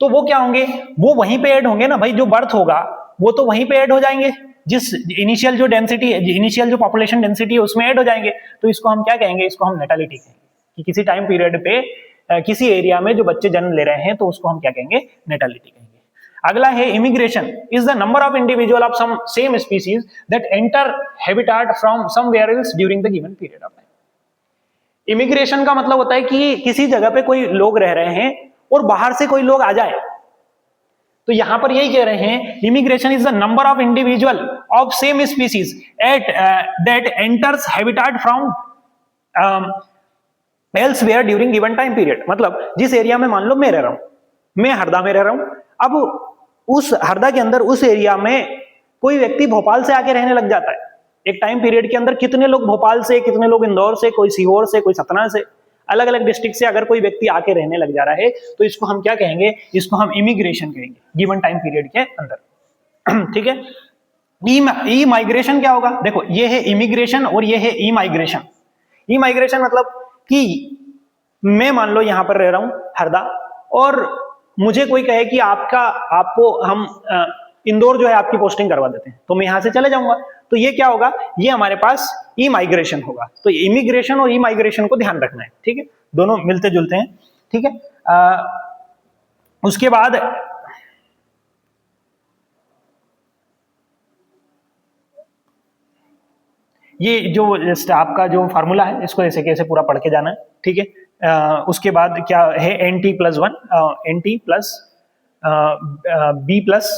तो वो क्या होंगे, वो वहीं पे ऐड होंगे ना भाई, जो बर्थ होगा वो तो वहीं पे ऐड हो जाएंगे, जिस इनिशियल जो डेंसिटी है, इनिशियल जो पॉपुलेशन डेंसिटी है उसमें ऐड हो जाएंगे। तो इसको हम क्या कहेंगे, इसको हम नेटालिटी कहेंगे, कि किसी टाइम पीरियड पे किसी एरिया में जो बच्चे जन्म ले रहे हैं तो उसको हम क्या कहेंगे, नेटालिटी कहेंगे। अगला है immigration is the number of individual of some same species that enter habitat from somewhere else during the given period of time. Immigration का मतलब होता है कि किसी जगह पे कोई लोग रह रहे हैं और बाहर से कोई लोग आ जाए, तो यहां पर यही कह रहे हैं, immigration is the number of individual of same species at that enters habitat from elsewhere during given time period. मतलब जिस एरिया में मान लो मैं रह रहा हूं, मैं हरदा में रह रहा हूं, अब उस हरदा के अंदर उस एरिया में कोई व्यक्ति भोपाल से आके रहने लग जाता है, एक टाइम पीरियड के अंदर कितने लोग भोपाल से, कितने लोग इंदौर से, कोई सीहोर से, कोई सतना से, अलग अलग डिस्ट्रिक्ट से अगर कोई व्यक्ति आके रहने लग जा रहा है तो इसको हम क्या कहेंगे, इसको हम इमिग्रेशन कहेंगे गिवन टाइम पीरियड के अंदर। ठीक है, ई माइग्रेशन क्या होगा, देखो ये है इमिग्रेशन और ये है ई माइग्रेशन। ई माइग्रेशन मतलब कि मैं मान लो यहां पर रह रहा हूं हरदा, और मुझे कोई कहे कि आपको हम इंदौर जो है आपकी पोस्टिंग करवा देते हैं, तो मैं यहां से चले जाऊंगा, तो ये क्या होगा, ये हमारे पास ई माइग्रेशन होगा। तो इमिग्रेशन और ई माइग्रेशन को ध्यान रखना है। ठीक है, दोनों मिलते जुलते हैं। ठीक है, उसके बाद ये जो आपका जो फार्मूला है इसको ऐसे कैसे पूरा पढ़ के जाना है। ठीक है, उसके बाद क्या है, NT+1 NT plus B plus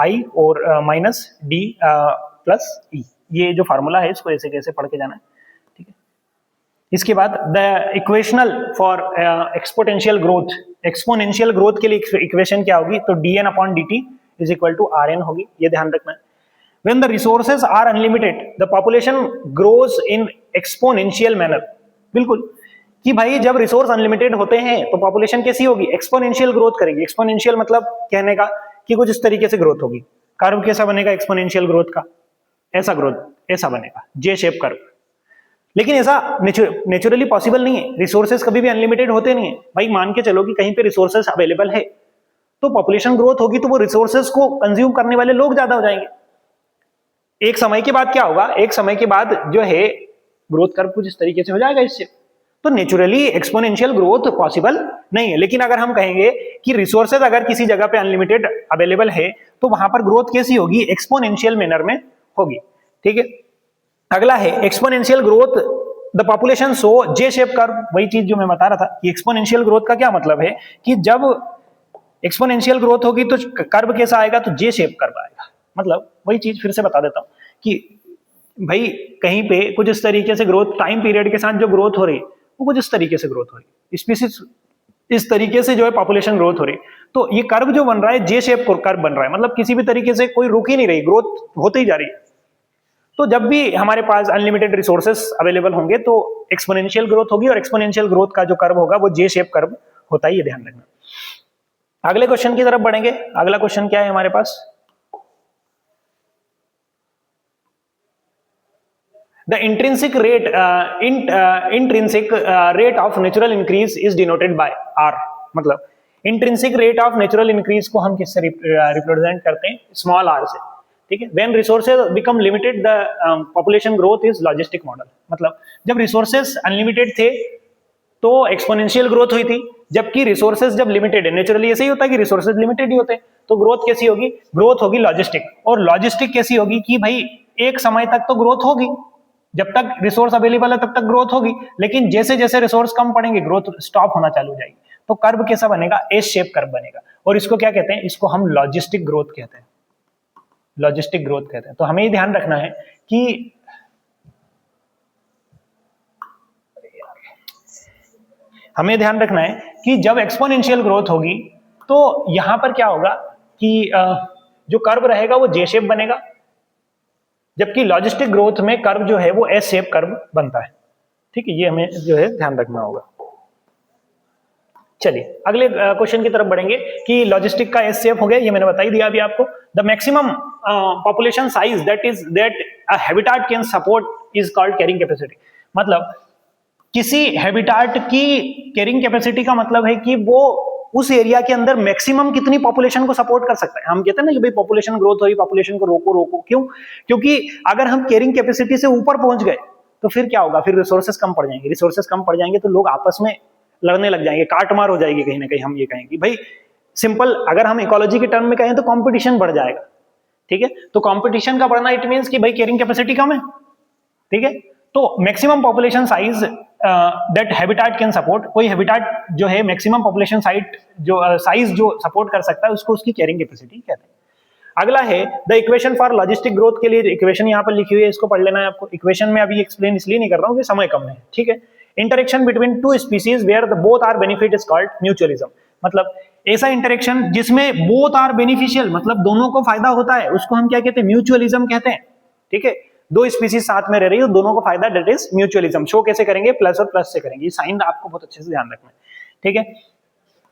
I और माइनस D प्लस E, ये जो फार्मूला है इसको ऐसे कैसे पढ़ के जाना है, ठीक है। इसके बाद the equational for exponential growth, exponential growth के लिए इक्वेशन क्या होगी, तो dn/dt is equal to Rn होगी, ये ध्यान रखना है। When the resources are unlimited, the population grows in exponential manner। बिल्कुल कि भाई जब रिसोर्स अनलिमिटेड होते हैं तो पॉपुलेशन कैसी होगी, एक्सपोनेंशियल ग्रोथ करेगी। एक्सपोनेंशियल मतलब कहने का कि कुछ इस तरीके से ग्रोथ होगी। कर्व कैसा बनेगा एक्सपोनेंशियल ग्रोथ का, ऐसा ग्रोथ ऐसा बनेगा, जे शेप कर्व। लेकिन ऐसा नेचुरली पॉसिबल नहीं है, रिसोर्सेज कभी भी अनलिमिटेड होते नहीं है। भाई मान के चलो कि कहीं पे रिसोर्सेज अवेलेबल है तो पॉपुलेशन ग्रोथ होगी, तो वो रिसोर्सेज को कंज्यूम करने वाले लोग ज्यादा हो जाएंगे। एक समय के बाद क्या होगा, एक समय के बाद जो है ग्रोथ कर्व कुछ इस तरीके से हो जाएगा इससे। तो नेचुरली एक्सपोनेंशियल ग्रोथ पॉसिबल नहीं है। लेकिन अगर हम कहेंगे कि रिसोर्सेज अगर किसी जगह पे अनलिमिटेड अवेलेबल है तो वहां पर ग्रोथ कैसी होगी, एक्सपोनेंशियल मैनर में होगी, ठीक है। अगला है exponential growth the population so J shape curve. वही चीज जो मैं बता रहा था कि एक्सपोनेंशियल ग्रोथ का क्या मतलब है कि जब एक्सपोनेंशियल ग्रोथ होगी तो कर्व कैसा आएगा, तो जे शेप कर्व आएगा। मतलब वही चीज फिर से बता देता हूं कि भाई कहीं पे कुछ इस तरीके से ग्रोथ, टाइम पीरियड के साथ जो ग्रोथ हो रही है वो कुछ इस तरीके से ग्रोथ हो रही है, स्पीसीज इस तरीके से जो है पॉपुलेशन ग्रोथ हो रही है। तो ये कर्व जो बन रहा है जे शेप कर्व बन रहा है, मतलब किसी भी तरीके से कोई रुक ही नहीं रही, ग्रोथ होती ही जा रही है। तो जब भी हमारे पास अनलिमिटेड रिसोर्सेस अवेलेबल होंगे तो एक्सपोनेंशियल ग्रोथ होगी, और एक्सपोनेंशियल ग्रोथ का जो कर्व होगा वो जे शेप कर्व होता है, ये ध्यान रखना। अगले क्वेश्चन की तरफ बढ़ेंगे। अगला क्वेश्चन क्या है हमारे पास, the intrinsic rate of natural increase is denoted by R। मतलब intrinsic rate of natural increase को हम किससे रिप्रेजेंट करते हैं, स्मॉल r से, ठीक है। when resources become limited the population growth is logistic model। मतलब जब रिसोर्सेस अनलिमिटेड थे तो एक्सपोनेंशियल ग्रोथ हुई थी, जबकि रिसोर्सेज जब लिमिटेड है, नेचुरली ऐसे ही होता है कि रिसोर्सेज लिमिटेड ही होते हैं, तो ग्रोथ कैसी होगी, ग्रोथ होगी लॉजिस्टिक। और लॉजिस्टिक कैसी होगी कि भाई एक समय तक तो ग्रोथ होगी, जब तक रिसोर्स अवेलेबल है तब तक ग्रोथ होगी, लेकिन जैसे जैसे रिसोर्स कम पड़ेंगे ग्रोथ स्टॉप होना चालू हो जाएगी। तो कर्व कैसा बनेगा, एस शेप कर्व बनेगा। और इसको क्या कहते हैं, इसको हम लॉजिस्टिक ग्रोथ कहते हैं, लॉजिस्टिक ग्रोथ कहते हैं। तो हमें ये ध्यान रखना है कि जब एक्सपोनेंशियल ग्रोथ होगी तो यहां पर क्या होगा कि जो कर्व रहेगा वो जे शेप बनेगा, जबकि लॉजिस्टिक ग्रोथ में कर्व जो है वो एस शेप कर्व बनता है, ठीक है। ये हमें जो है ध्यान रखना होगा। चलिए अगले क्वेश्चन की तरफ बढ़ेंगे कि लॉजिस्टिक का एस शेप हो गया, ये मैंने बता ही दिया अभी आपको। The maximum population size that a habitat can support is called carrying capacity. मतलब किसी हैबिटेट की कैरिंग कैपेसिटी का मतलब है कि वो उस एरिया के अंदर मैक्सिमम कितनी पॉपुलेशन को सपोर्ट कर सकता है। हम कहते हैं ना कि भाई पॉपुलेशन ग्रोथ हो रही, पॉपुलेशन को रोको। क्यों? क्योंकि अगर हम कैरिंग कैपेसिटी से ऊपर पहुंच गए तो फिर क्या होगा, फिर रिसोर्सेज कम पड़ जाएंगे। रिसोर्सेज कम पड़ जाएंगे तो लोग आपस में लड़ने लग जाएंगे, काटमार हो जाएगी कहीं ना कहीं। हम ये कहेंगे भाई सिंपल, अगर हम इकोलॉजी के टर्म में कहें तो कॉम्पिटिशन बढ़ जाएगा, ठीक है। तो कॉम्पिटिशन का बढ़ना इट मीन्स कि भाई कैरिंग कैपेसिटी कम है, ठीक है। तो maximum population size that habitat can support, कोई हैबिटेट जो है मैक्सिमम पॉपुलेशन साइज जो सपोर्ट कर सकता है उसको उसकी कैरिंग कैपेसिटी कहते हैं। अगला है the equation for logistic growth के लिए इक्वेशन यहाँ पर लिखी हुई है, इसको पढ़ लेना है आपको। इक्वेशन में अभी एक्सप्लेन इसलिए नहीं कर रहा हूँ कि समय कम है, ठीक है। Interaction between two species where the both are benefit is called mutualism. मतलब ऐसा इंटरेक्शन जिसमें बोथ आर बेनिफिशियल, मतलब दोनों को फायदा होता है, उसको हम क्या कहते हैं, म्यूचुअलिज्म कहते हैं, ठीक है। दो स्पीसीज साथ में रह रही है, दोनों को फायदा, दैट इज म्यूचुअलिज्म। शो कैसे करेंगे, प्लस और प्लस से करेंगे। ये साइन आपको बहुत अच्छे से ध्यान रखना है, ठीक है।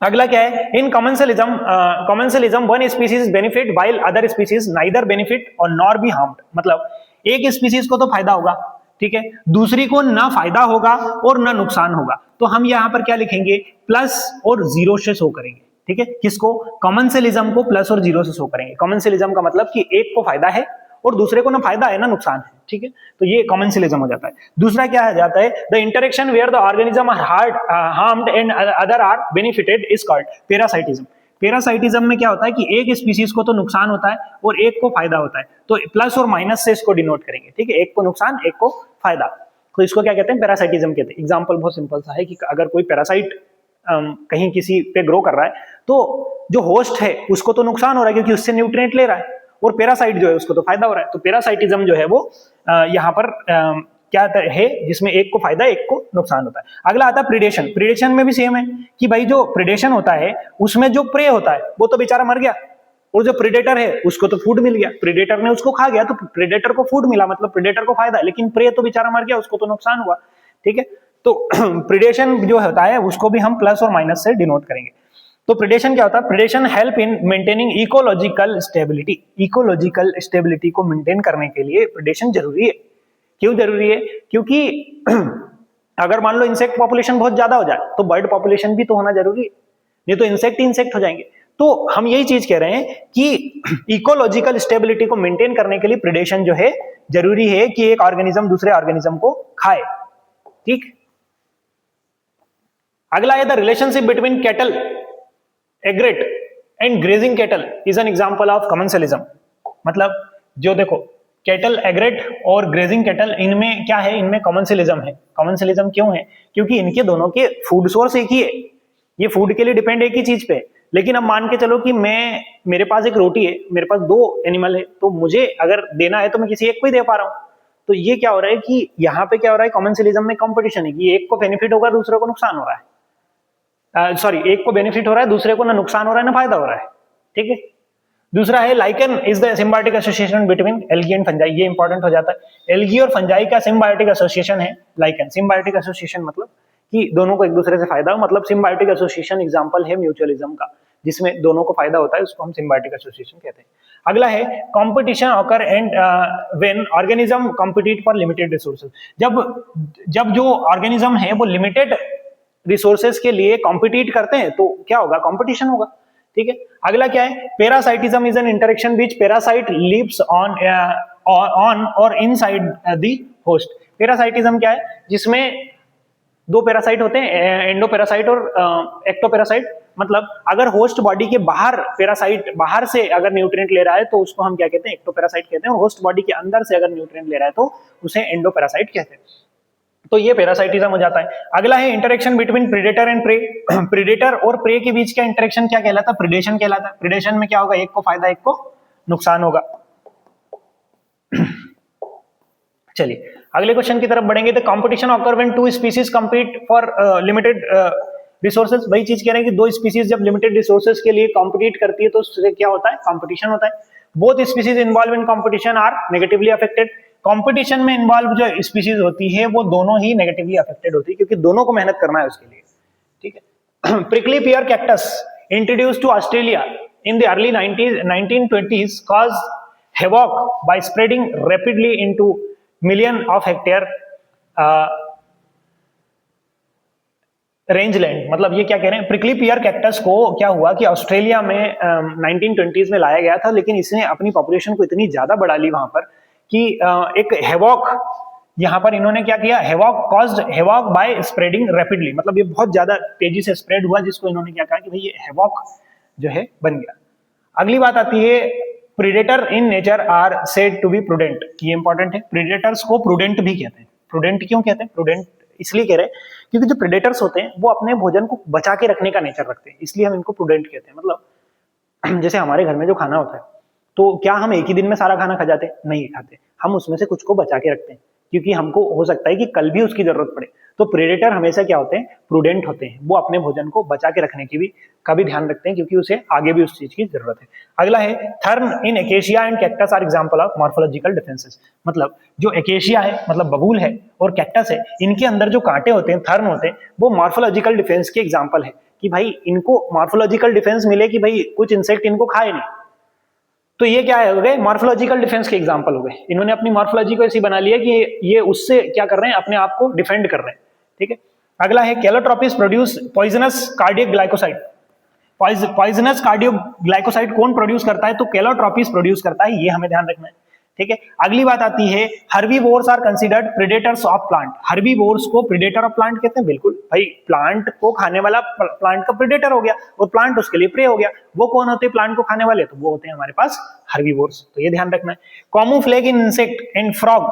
अगला क्या है, in commensalism one species benefit while other species neither benefit और नॉर बी हार्म्ड। मतलब एक स्पीसीज को तो फायदा होगा, ठीक है, दूसरी को ना फायदा होगा और ना नुकसान होगा। तो हम यहाँ पर क्या लिखेंगे, प्लस और जीरो से शो करेंगे, ठीक है। किसको, कॉमेंसलिज्म को प्लस और जीरो से शो करेंगे। कॉमेंसलिज्म का मतलब कि एक को फायदा है और दूसरे को ना फायदा है ना नुकसान है, ठीक है। तो ये कॉमेंसलिज्म हो जाता है। दूसरा क्या आ जाता है, the interaction where the organism are harmed and other are benefited is called parasitism. Parasitism में क्या होता है कि एक स्पीसीज को तो नुकसान होता है और एक को फायदा होता है, तो प्लस और माइनस से इसको डिनोट करेंगे, ठीक है। एक को नुकसान, एक को फायदा, तो इसको क्या कहते हैं, पैरासाइटिज्म कहते हैं। एग्जाम्पल बहुत सिंपल सा है कि अगर कोई पैरासाइट कहीं किसी पे ग्रो कर रहा है तो जो होस्ट है उसको तो नुकसान हो रहा है क्योंकि उससे न्यूट्रिएंट ले रहा है, और पैरासाइट जो है उसको तो फायदा हो रहा है। तो पैरासाइटिज्म जो है वो यहाँ पर क्या है, जिसमें एक को फायदा एक को नुकसान होता है। अगला आता है प्रीडेशन। प्रीडेशन में भी सेम है कि भाई जो प्रीडेशन होता है उसमें जो प्रे होता है वो तो बेचारा मर गया, और जो प्रेडेटर है उसको तो फूड मिल गया, प्रेडेटर ने उसको खा गया तो प्रेडेटर को फूड मिला, मतलब प्रेडेटर को फायदा है, लेकिन प्रे तो बेचारा मर गया, उसको तो नुकसान हुआ। ठीक है, तो प्रीडेशन जो होता है उसको भी हम प्लस और माइनस से डिनोट करेंगे। तो प्रीडेशन क्या होता है? Predation help in maintaining ecological stability. Ecological stability को मेंटेन करने के लिए प्रीडेशन जरूरी है। क्यों जरूरी है? क्योंकि अगर मान लो इंसेक्ट पॉपुलेशन बहुत ज्यादा हो जाए तो बर्ड पॉपुलेशन भी तो होना जरूरी है, नहीं तो इंसेक्ट ही इंसेक्ट हो जाएंगे। तो हम यही चीज कह रहे हैं कि इकोलॉजिकल स्टेबिलिटी को मेंटेन करने के लिए प्रीडेशन जो है जरूरी है कि एक ऑर्गेनिज्म दूसरे ऑर्गेनिज्म को खाए। ठीक, अगला है the relationship between cattle एग्रेट and grazing cattle is an example of commensalism. मतलब जो देखो कैटल एग्रेट और ग्रेजिंग कैटल, इनमें क्या है? इनमें कमेंसलिज्म है। कमेंसलिज्म क्यों है? क्योंकि इनके दोनों के फूड सोर्स एक ही है, ये फूड के लिए डिपेंड एक ही चीज पे। लेकिन अब मान के चलो कि मेरे पास एक रोटी है, मेरे पास दो एनिमल है, तो मुझे अगर देना है तो मैं किसी एक को ही दे पा रहा हूं। तो ये क्या हो रहा है कि यहाँ पे क्या हो रहा है? कमेंसलिज्म में कंपटीशन है कि एक को बेनिफिट होगा दूसरे को नुकसान हो रहा है। सॉरी, एक को बेनिफिट हो रहा है दूसरे को ना नुकसान हो रहा है ना फायदा हो रहा है। ठीक है, दूसरा है lichen is the symbiotic association between algae and fungi. ये इंपॉर्टेंट हो जाता है। एल्गी और फंजाई का सिम्बायोटिक एसोसिएशन है लाइकन। सिम्बायोटिक एसोसिएशन मतलब कि दोनों को एक दूसरे से फायदा हो, मतलब सिम्बायोटिक एसोसिएशन एग्जांपल है म्यूचुअलिज्म का, जिसमें दोनों को फायदा होता है, उसको हम सिम्बायोटिक एसोसिएशन कहते हैं। अगला है competition occur and when organism compete for limited resources. जब जो ऑर्गेनिज्म है वो लिमिटेड रिसोर्सेज के लिए कॉम्पिटिट करते हैं तो क्या होगा? कंपटीशन होगा। ठीक है, अगला क्या है? Parasitism is an interaction which parasite lives on or inside the host. Parasitism क्या है? जिसमें दो पैरासाइट होते हैं, एंडोपैरासाइट और एक्टोपैरासाइट। मतलब अगर होस्ट बॉडी के बाहर पैरासाइट बाहर से अगर न्यूट्रिएंट ले रहा है तो उसको हम क्या कहते हैं? एक्टोपैरासाइट कहते हैं, और होस्ट बॉडी के अंदर से अगर न्यूट्रिएंट ले रहा है तो उसे एंडोपैरासाइट कहते हैं। तो ये पैरासाइटिज्म हो जाता है। अगला है interaction between predator and prey. Predator और प्रे के बीच का इंटरेक्शन क्या कहलाता है? प्रेडेशन कहलाता है। प्रेडेशन में क्या होगा? एक को फायदा एक को नुकसान होगा। चलिए अगले क्वेश्चन की तरफ बढ़ेंगे। तो competition occur when two species compete for limited resources. वही चीज कह रहे हैं कि दो स्पीशीज जब लिमिटेड रिसोर्सेज के लिए कॉम्पिटिट करती है तो उससे क्या होता है? कंपटीशन होता है। Both species involve in competition are negatively affected. Competition में इन्वॉल्व जो स्पीशीज होती है वो दोनों ही नेगेटिवली अफेक्टेड होती है, क्योंकि दोनों को मेहनत करना है उसके लिए। ठीक है, prickly pear cactus introduced to Australia in the early 1920s caused havoc by spreading rapidly into million of hectare रेंजलैंड। मतलब ये क्या कह रहे हैं? प्रिकली पियर कैक्टस को क्या हुआ कि ऑस्ट्रेलिया में 1920s में लाया गया था, लेकिन इसने अपनी पॉपुलेशन को इतनी ज्यादा बढ़ा ली वहां पर कि एक हेवॉक यहाँ पर इन्होंने क्या किया? हेवॉक कॉज्ड हेवॉक बाय स्प्रेडिंग रैपिडली। मतलब ये बहुत ज्यादा तेजी से स्प्रेड हुआ, जिसको इन्होंने क्या कहा कि भाई ये हेवॉक जो है बन गया। अगली बात आती है predator in nature are said to be prudent. ये इंपॉर्टेंट है। प्रेडेटर्स को प्रूडेंट भी कहते हैं। प्रूडेंट क्यों कहते हैं? प्रूडेंट इसलिए कह रहे हैं क्योंकि जो प्रेडेटर्स होते हैं वो अपने भोजन को बचा के रखने का नेचर रखते हैं, इसलिए हम इनको प्रूडेंट कहते हैं। मतलब जैसे हमारे घर में जो खाना होता है तो क्या हम एक ही दिन में सारा खाना खा जाते? नहीं खाते, हम उसमें से कुछ को बचा के रखते हैं, क्योंकि हमको हो सकता है कि कल भी उसकी जरूरत पड़े। तो प्रेडेटर हमेशा क्या होते हैं? प्रूडेंट होते हैं। वो अपने भोजन को बचा के रखने की का भी ध्यान रखते हैं, क्योंकि उसे आगे भी उस चीज की जरूरत है। अगला है thorn in acacia and cactus are example of morphological differences. मतलब जो एकेशिया है, मतलब बबूल है, और कैक्टस है, इनके अंदर जो कांटे होते हैं, थर्न होते हैं, वो मॉर्फोलॉजिकल डिफेंस के एग्जाम्पल है कि भाई इनको मॉर्फोलॉजिकल डिफेंस मिले कि भाई कुछ इंसेक्ट इनको खाए नहीं। तो ये क्या हो गए? मॉर्फोलॉजिकल डिफेंस के एग्जांपल हो गए। इन्होंने अपनी मॉर्फोलॉजी को ऐसी बना लिया कि ये उससे क्या कर रहे हैं? अपने आप को डिफेंड कर रहे हैं। ठीक है, अगला है Calotropis produce poisonous cardiac glycoside. Poisonous cardio glycoside कौन प्रोड्यूस करता है? तो कैलोट्रोपिस प्रोड्यूस करता है, ये हमें ध्यान रखना है। ठीक है, अगली बात आती है herbivores are considered predators of plant. Herbivores को प्रेडेटर ऑफ प्लांट कहते हैं। बिल्कुल भाई, प्लांट को खाने वाला प्लांट का प्रेडेटर हो गया और प्लांट उसके लिए प्रे हो गया। वो कौन होते हैं प्लांट को खाने वाले? तो वो होते हैं हमारे पास हर्बीवोर्स। तो ये ध्यान रखना है। Camouflage in insect and frog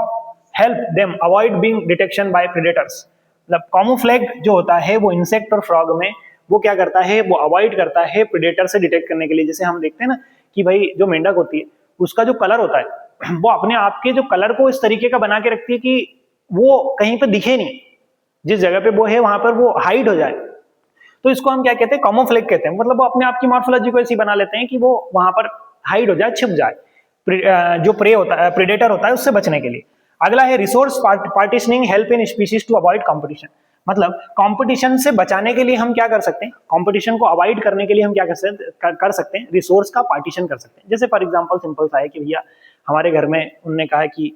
help them avoid being detection bye predators. मतलब कैमोफ्लेज जो होता है वो इंसेक्ट और फ्रॉग में वो क्या करता है? वो अवॉइड करता है प्रेडेटर से डिटेक्ट करने के लिए। जैसे हम देखते हैं ना कि भाई जो मेंढक होती है उसका जो कलर होता है वो अपने आप के जो कलर को इस तरीके का बना के रखती है कि वो कहीं पे दिखे नहीं, जिस जगह पे वो है वहां पर वो हाइड हो जाए। तो इसको हम क्या कहते हैं, कैमोफ्लेज कहते हैं। मतलब वो अपने आप की मॉर्फोलॉजी को ऐसी बना लेते हैं कि वो वहां पर हाइड हो जाए, छिप जाए, जो प्रे होता है, प्रेडेटर होता है, उससे बचने के लिए। अगला है resource partitioning help in species to avoid competition. मतलब कंपटीशन से बचाने के लिए हम क्या कर सकते हैं, कंपटीशन को अवॉइड करने के लिए हम क्या कर सकते हैं, रिसोर्स का पार्टीशन कर सकते हैं। जैसे फॉर एग्जांपल सिंपल सा है कि भैया हमारे घर में उन्होंने कहा कि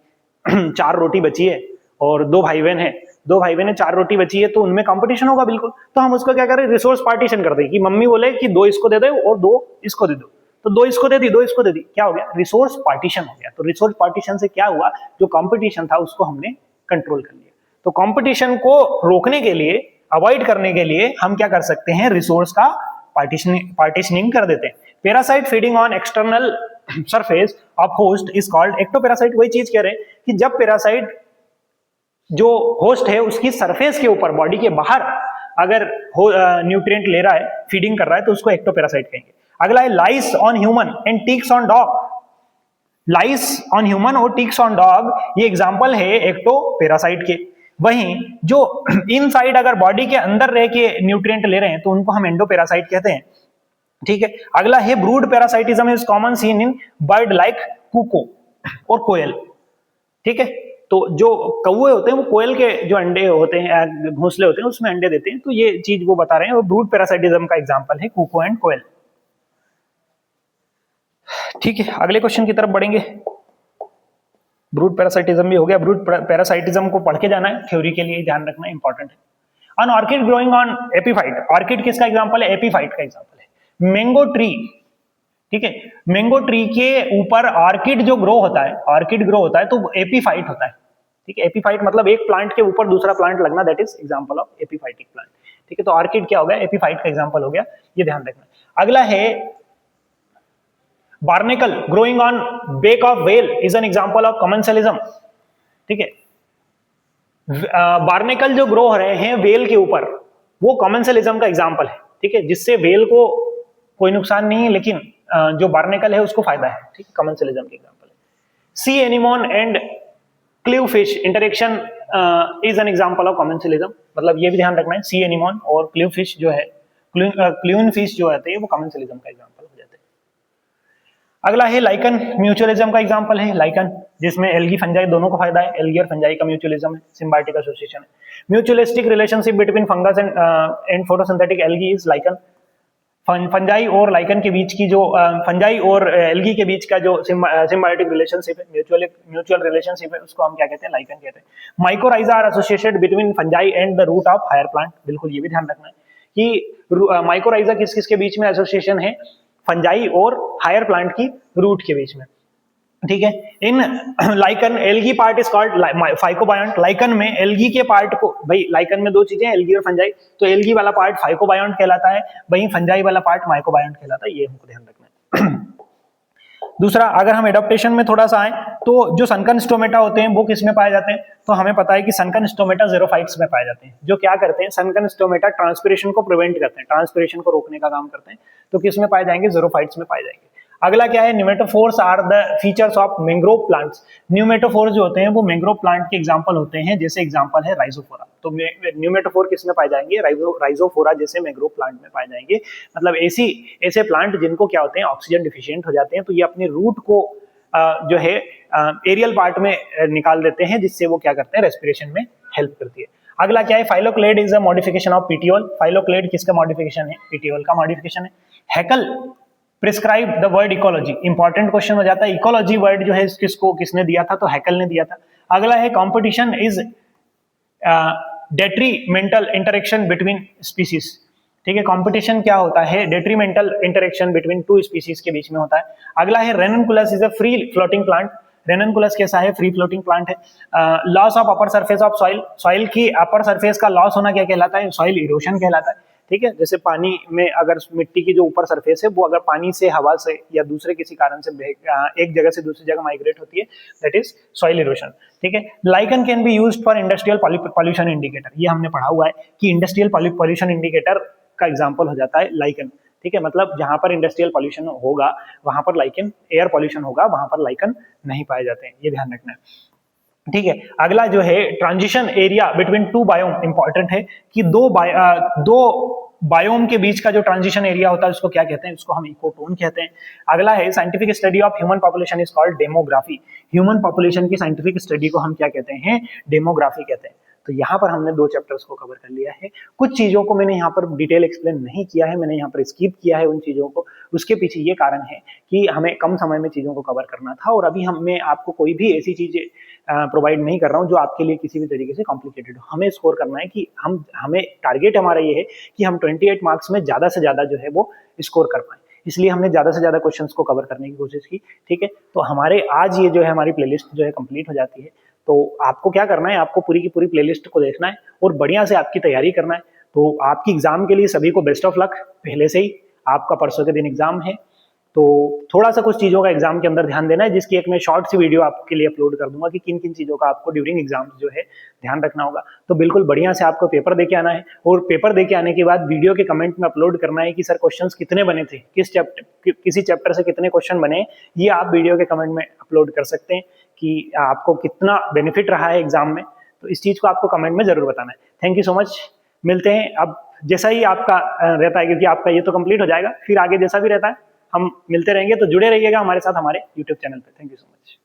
4 रोटी बची है और 2 भाई बहन है, 2 भाई बहन है, 4 रोटी बची है, तो उनमें कंपटीशन होगा बिल्कुल। तो हम उसको क्या करें, रिसोर्स पार्टीशन कर दें कि मम्मी बोले कि 2 इसको दे दो और 2 इसको दे दो, तो 2 इसको दे दी, 2 इसको दे दी, क्या हो गया, रिसोर्स पार्टीशन हो गया। तो रिसोर्स पार्टीशन से क्या हुआ, जो कंपटीशन था उसको हमने कंट्रोल कर लिया। तो कंपटीशन को रोकने के लिए, अवॉइड करने के लिए हम क्या कर सकते हैं, रिसोर्स का पार्टीशनिंग कर देते हैं। Parasite feeding on external surface of host is called ectoparasite. वही चीज कह रहे हैं कि जब पैरासाइट जो होस्ट है उसकी सरफेस के ऊपर, बॉडी के बाहर अगर न्यूट्रिएंट ले रहा है, फीडिंग कर रहा है, तो उसको एक्टोपैरासाइट कहेंगे। अगला है lice on human and ticks on dog. Lice on human और टिक्स ऑन डॉग ये एग्जांपल है एक्टोपैरासाइट के। वहीं जो इनसाइड अगर बॉडी के अंदर रह के न्यूट्रिएंट ले रहे हैं तो उनको हम एंडोपैरासाइट कहते हैं। ठीक है, अगला है brood parasitism is common seen in bird like cuckoo और कोयल। ठीक है, तो जो कौवे होते हैं वो कोयल के जो अंडे होते हैं, घोंसले होते हैं, उसमें अंडे देते हैं। तो ये चीज वो बता रहे हैं, वो ब्रूड पैरासाइटिज्म का एग्जांपल है कुको एंड कोयल। ठीक है, अगले क्वेश्चन की तरफ बढ़ेंगे। ब्रूड पैरासाइटिज्म भी हो गया। ब्रूड पैरासाइटिज्म को पढ़ के जाना है, थ्योरी के लिए ध्यान रखना इंपॉर्टेंट है। An orchid growing on epiphyte. Orchid किसका एग्जांपल है, एपीफाइट का एग्जांपल है। मैंगो ट्री, ठीक है, मैंगो ट्री के ऊपर ऑर्किड जो ग्रो होता है, ऑर्किड ग्रो होता है तो एपीफाइट होता है। ठीक है, एपीफाइट मतलब एक प्लांट के ऊपर दूसरा प्लांट लगना, that is example of epiphytic plant. ठीक है, तो ऑर्किड क्या हो गया, एपीफाइट का एग्जांपल हो गया, ये ध्यान रखना। अगला है barnacle growing on back of whale is an example of commensalism. ठीक है, बार्नेकल जो ग्रो हो रहे हैं वेल के ऊपर, वो कमेंसलिज्म का एग्जांपल है। ठीक है, जिससे वेल को कोई नुकसान नहीं है, लेकिन जो बार्नेकल है उसको फायदा है। ठीक है, कमेंसलिज्म के एग्जांपल है। सी anemone and clue fish interaction is an example of commensalism. मतलब ये भी ध्यान रखना है, सी एनिमोन और क्ल्यू फिश जो है, क्ल्यून फिश जो होते हैं वो कमेंसलिज्म का एग्जांपल हो जाते हैं। अगला है लाइकन, म्यूचुअलिज्म का एग्जांपल है लाइकन, जिसमें एल्गी फंजाई दोनों को फायदा है। एल्गी और फंजाई का म्यूचुअलिज्म है, सिम्बायोटिक एसोसिएशन है। Mutualistic relationship between fungus and photosynthetic algae is lichen. Fungi और लाइकन के बीच की जो फंजाई और एल्गी के बीच का जो सिम्बायोटिक रिलेशनशिप है, म्यूचुअल रिलेशनशिप है, उसको हम क्या कहते हैं, लाइकन कहते हैं। Mycorrhiza are associated between fungi and the root of higher plant. बिल्कुल ये भी ध्यान रखना है कि माइकोराइजा किस किस के बीच में एसोसिएशन है, फंजाई और हायर प्लांट की रूट के बीच में। ठीक है, in lichen algae part is called phycobiont. Lichen में एल्गी के पार्ट को, भाई लाइकन में 2 चीजें एल्गी और फंजाई, तो एल्गी वाला पार्ट फाइकोबायोंट कहलाता है, वहीं फंजाई वाला पार्ट माइकोबायोंट कहलाता है। ये हमको ध्यान रखना है। दूसरा, अगर हम एडाप्टेशन में थोड़ा सा आए तो जो सनकन स्टोमेटा होते हैं वो किस में पाए जाते हैं, तो हमें पता है कि सनकन स्टोमेटा ज़ेरोफाइट्स में पाए जाते हैं। जो क्या करते हैं, सनकन स्टोमेटा ट्रांसपिरेशन को प्रिवेंट करते हैं, ट्रांसपिरेशन को रोकने का काम करते हैं। तो किस में पाए जाएंगे, ज़ेरोफाइट्स में पाए जाएंगे। अगला क्या है, pneumatophores are the features of mangrove plants. Pneumatophores जो होते हैं वो मैंग्रोव प्लांट के एग्जांपल होते हैं, जैसे एग्जांपल है राइजोफोरा। तो न्यूमेटोफोर किस में पाए जाएंगे, राइजोफोरा जैसे मैंग्रोव प्लांट में पाए जाएंगे। मतलब ऐसे प्लांट जिनको क्या होते हैं, ऑक्सीजन डिफिशिएंट हो जाते हैं, तो ये अपनी रूट को जो है एरियल पार्ट में निकाल देते हैं, जिससे वो क्या करते हैं, रेस्पिरेशन में हेल्प करती है। अगला क्या है, phylloclade is a modification of petiole. Phylloclade किसका मॉडिफिकेशन है, पीटियोल का मॉडिफिकेशन है। Haeckel prescribe the word ecology. Important question हो जाता है, इकोलॉजी वर्ड जो है किसने दिया था, तो हैकल ने दिया था। अगला है competition is detrimental interaction between species. ठीक है, कंपटीशन क्या होता है, डेट्रीमेंटल इंटरेक्शन बिटवीन 2 स्पीसीज के बीच में होता है। अगला है ranunculus is a free floating plant. Ranunculus कैसा है, फ्री फ्लोटिंग प्लांट है। Loss of upper surface of soil. Soil की अपर सरफेस का लॉस होना क्या कहलाता है, सॉइल इरोशन कहलाता है। ठीक है, जैसे पानी में अगर मिट्टी की जो ऊपर सरफेस है वो अगर पानी से, हवा से या दूसरे किसी कारण से एक जगह से दूसरी जगह माइग्रेट होती है, दैट इज सॉइल इरोशन। ठीक है, lichen can be used for industrial pollution indicator. ये हमने पढ़ा हुआ है कि इंडस्ट्रियल पॉल्यूशन इंडिकेटर का एग्जांपल हो जाता है लाइकन। ठीक है, मतलब जहां पर इंडस्ट्रियल पॉल्यूशन होगा वहां पर लाइकेन, एयर पॉल्यूशन होगा वहां पर लाइकेन नहीं पाए जाते हैं, ये ध्यान रखना है। ठीक है, अगला जो है transition area between two biome, important है कि दो बायोम के बीच का जो ट्रांजिशन एरिया होता है उसको क्या कहते हैं, उसको हम इकोटोन कहते हैं। अगला है scientific study of human population is called demography. Human population की साइंटिफिक स्टडी को हम क्या कहते हैं, डेमोग्राफी कहते हैं। तो यहाँ पर हमने 2 चैप्टर्स को कवर कर लिया है। कुछ चीजों को मैंने यहाँ पर डिटेल एक्सप्लेन नहीं किया है, मैंने यहाँ पर स्किप किया है उन चीजों को। उसके पीछे ये कारण है कि हमें कम समय में चीजों को कवर करना था, और अभी मैं आपको कोई भी ऐसी चीजें प्रोवाइड नहीं कर रहा हूँ जो आपके लिए किसी भी तरीके से कॉम्प्लिकेटेड हो। हमें स्कोर करना है कि हमें टारगेट हमारा ये है कि हम 28 मार्क्स में ज्यादा से ज्यादा जो है वो स्कोर कर पाए, इसलिए हमने ज्यादा से ज्यादा क्वेश्चंस को कवर करने की कोशिश की। ठीक है, तो हमारे आज ये जो है हमारी प्लेलिस्ट जो है कंप्लीट हो जाती है। तो आपको क्या करना है, आपको पूरी की पूरी प्लेलिस्ट को देखना है और बढ़िया से आपकी तैयारी करना है। तो आपकी एग्जाम के लिए सभी को बेस्ट ऑफ लक। पहले से ही आपका परसों के दिन एग्जाम है, तो थोड़ा सा कुछ चीजों का एग्जाम के अंदर ध्यान देना है, जिसकी एक मैं शॉर्ट सी वीडियो आपके लिए अपलोड कर दूंगा कि किन किन चीजों का आपको ड्यूरिंग एग्जाम जो है ध्यान रखना होगा। तो बिल्कुल बढ़िया से आपको पेपर देके आना है, और पेपर देके आने के बाद वीडियो के कमेंट में अपलोड करना है कि सर क्वेश्चंस कितने बने थे, किसी चैप्टर से कितने क्वेश्चन बने, ये आप वीडियो के कमेंट में अपलोड कर सकते हैं कि आपको कितना बेनिफिट रहा है एग्जाम में। तो इस चीज को आपको कमेंट में जरूर बताना है। Thank you so much. मिलते हैं अब जैसा ही आपका रहता है, क्योंकि आपका ये तो कंप्लीट हो जाएगा, फिर आगे जैसा भी रहता है हम मिलते रहेंगे। तो जुड़े रहिएगा हमारे साथ हमारे यूट्यूब चैनल पे। Thank you so much.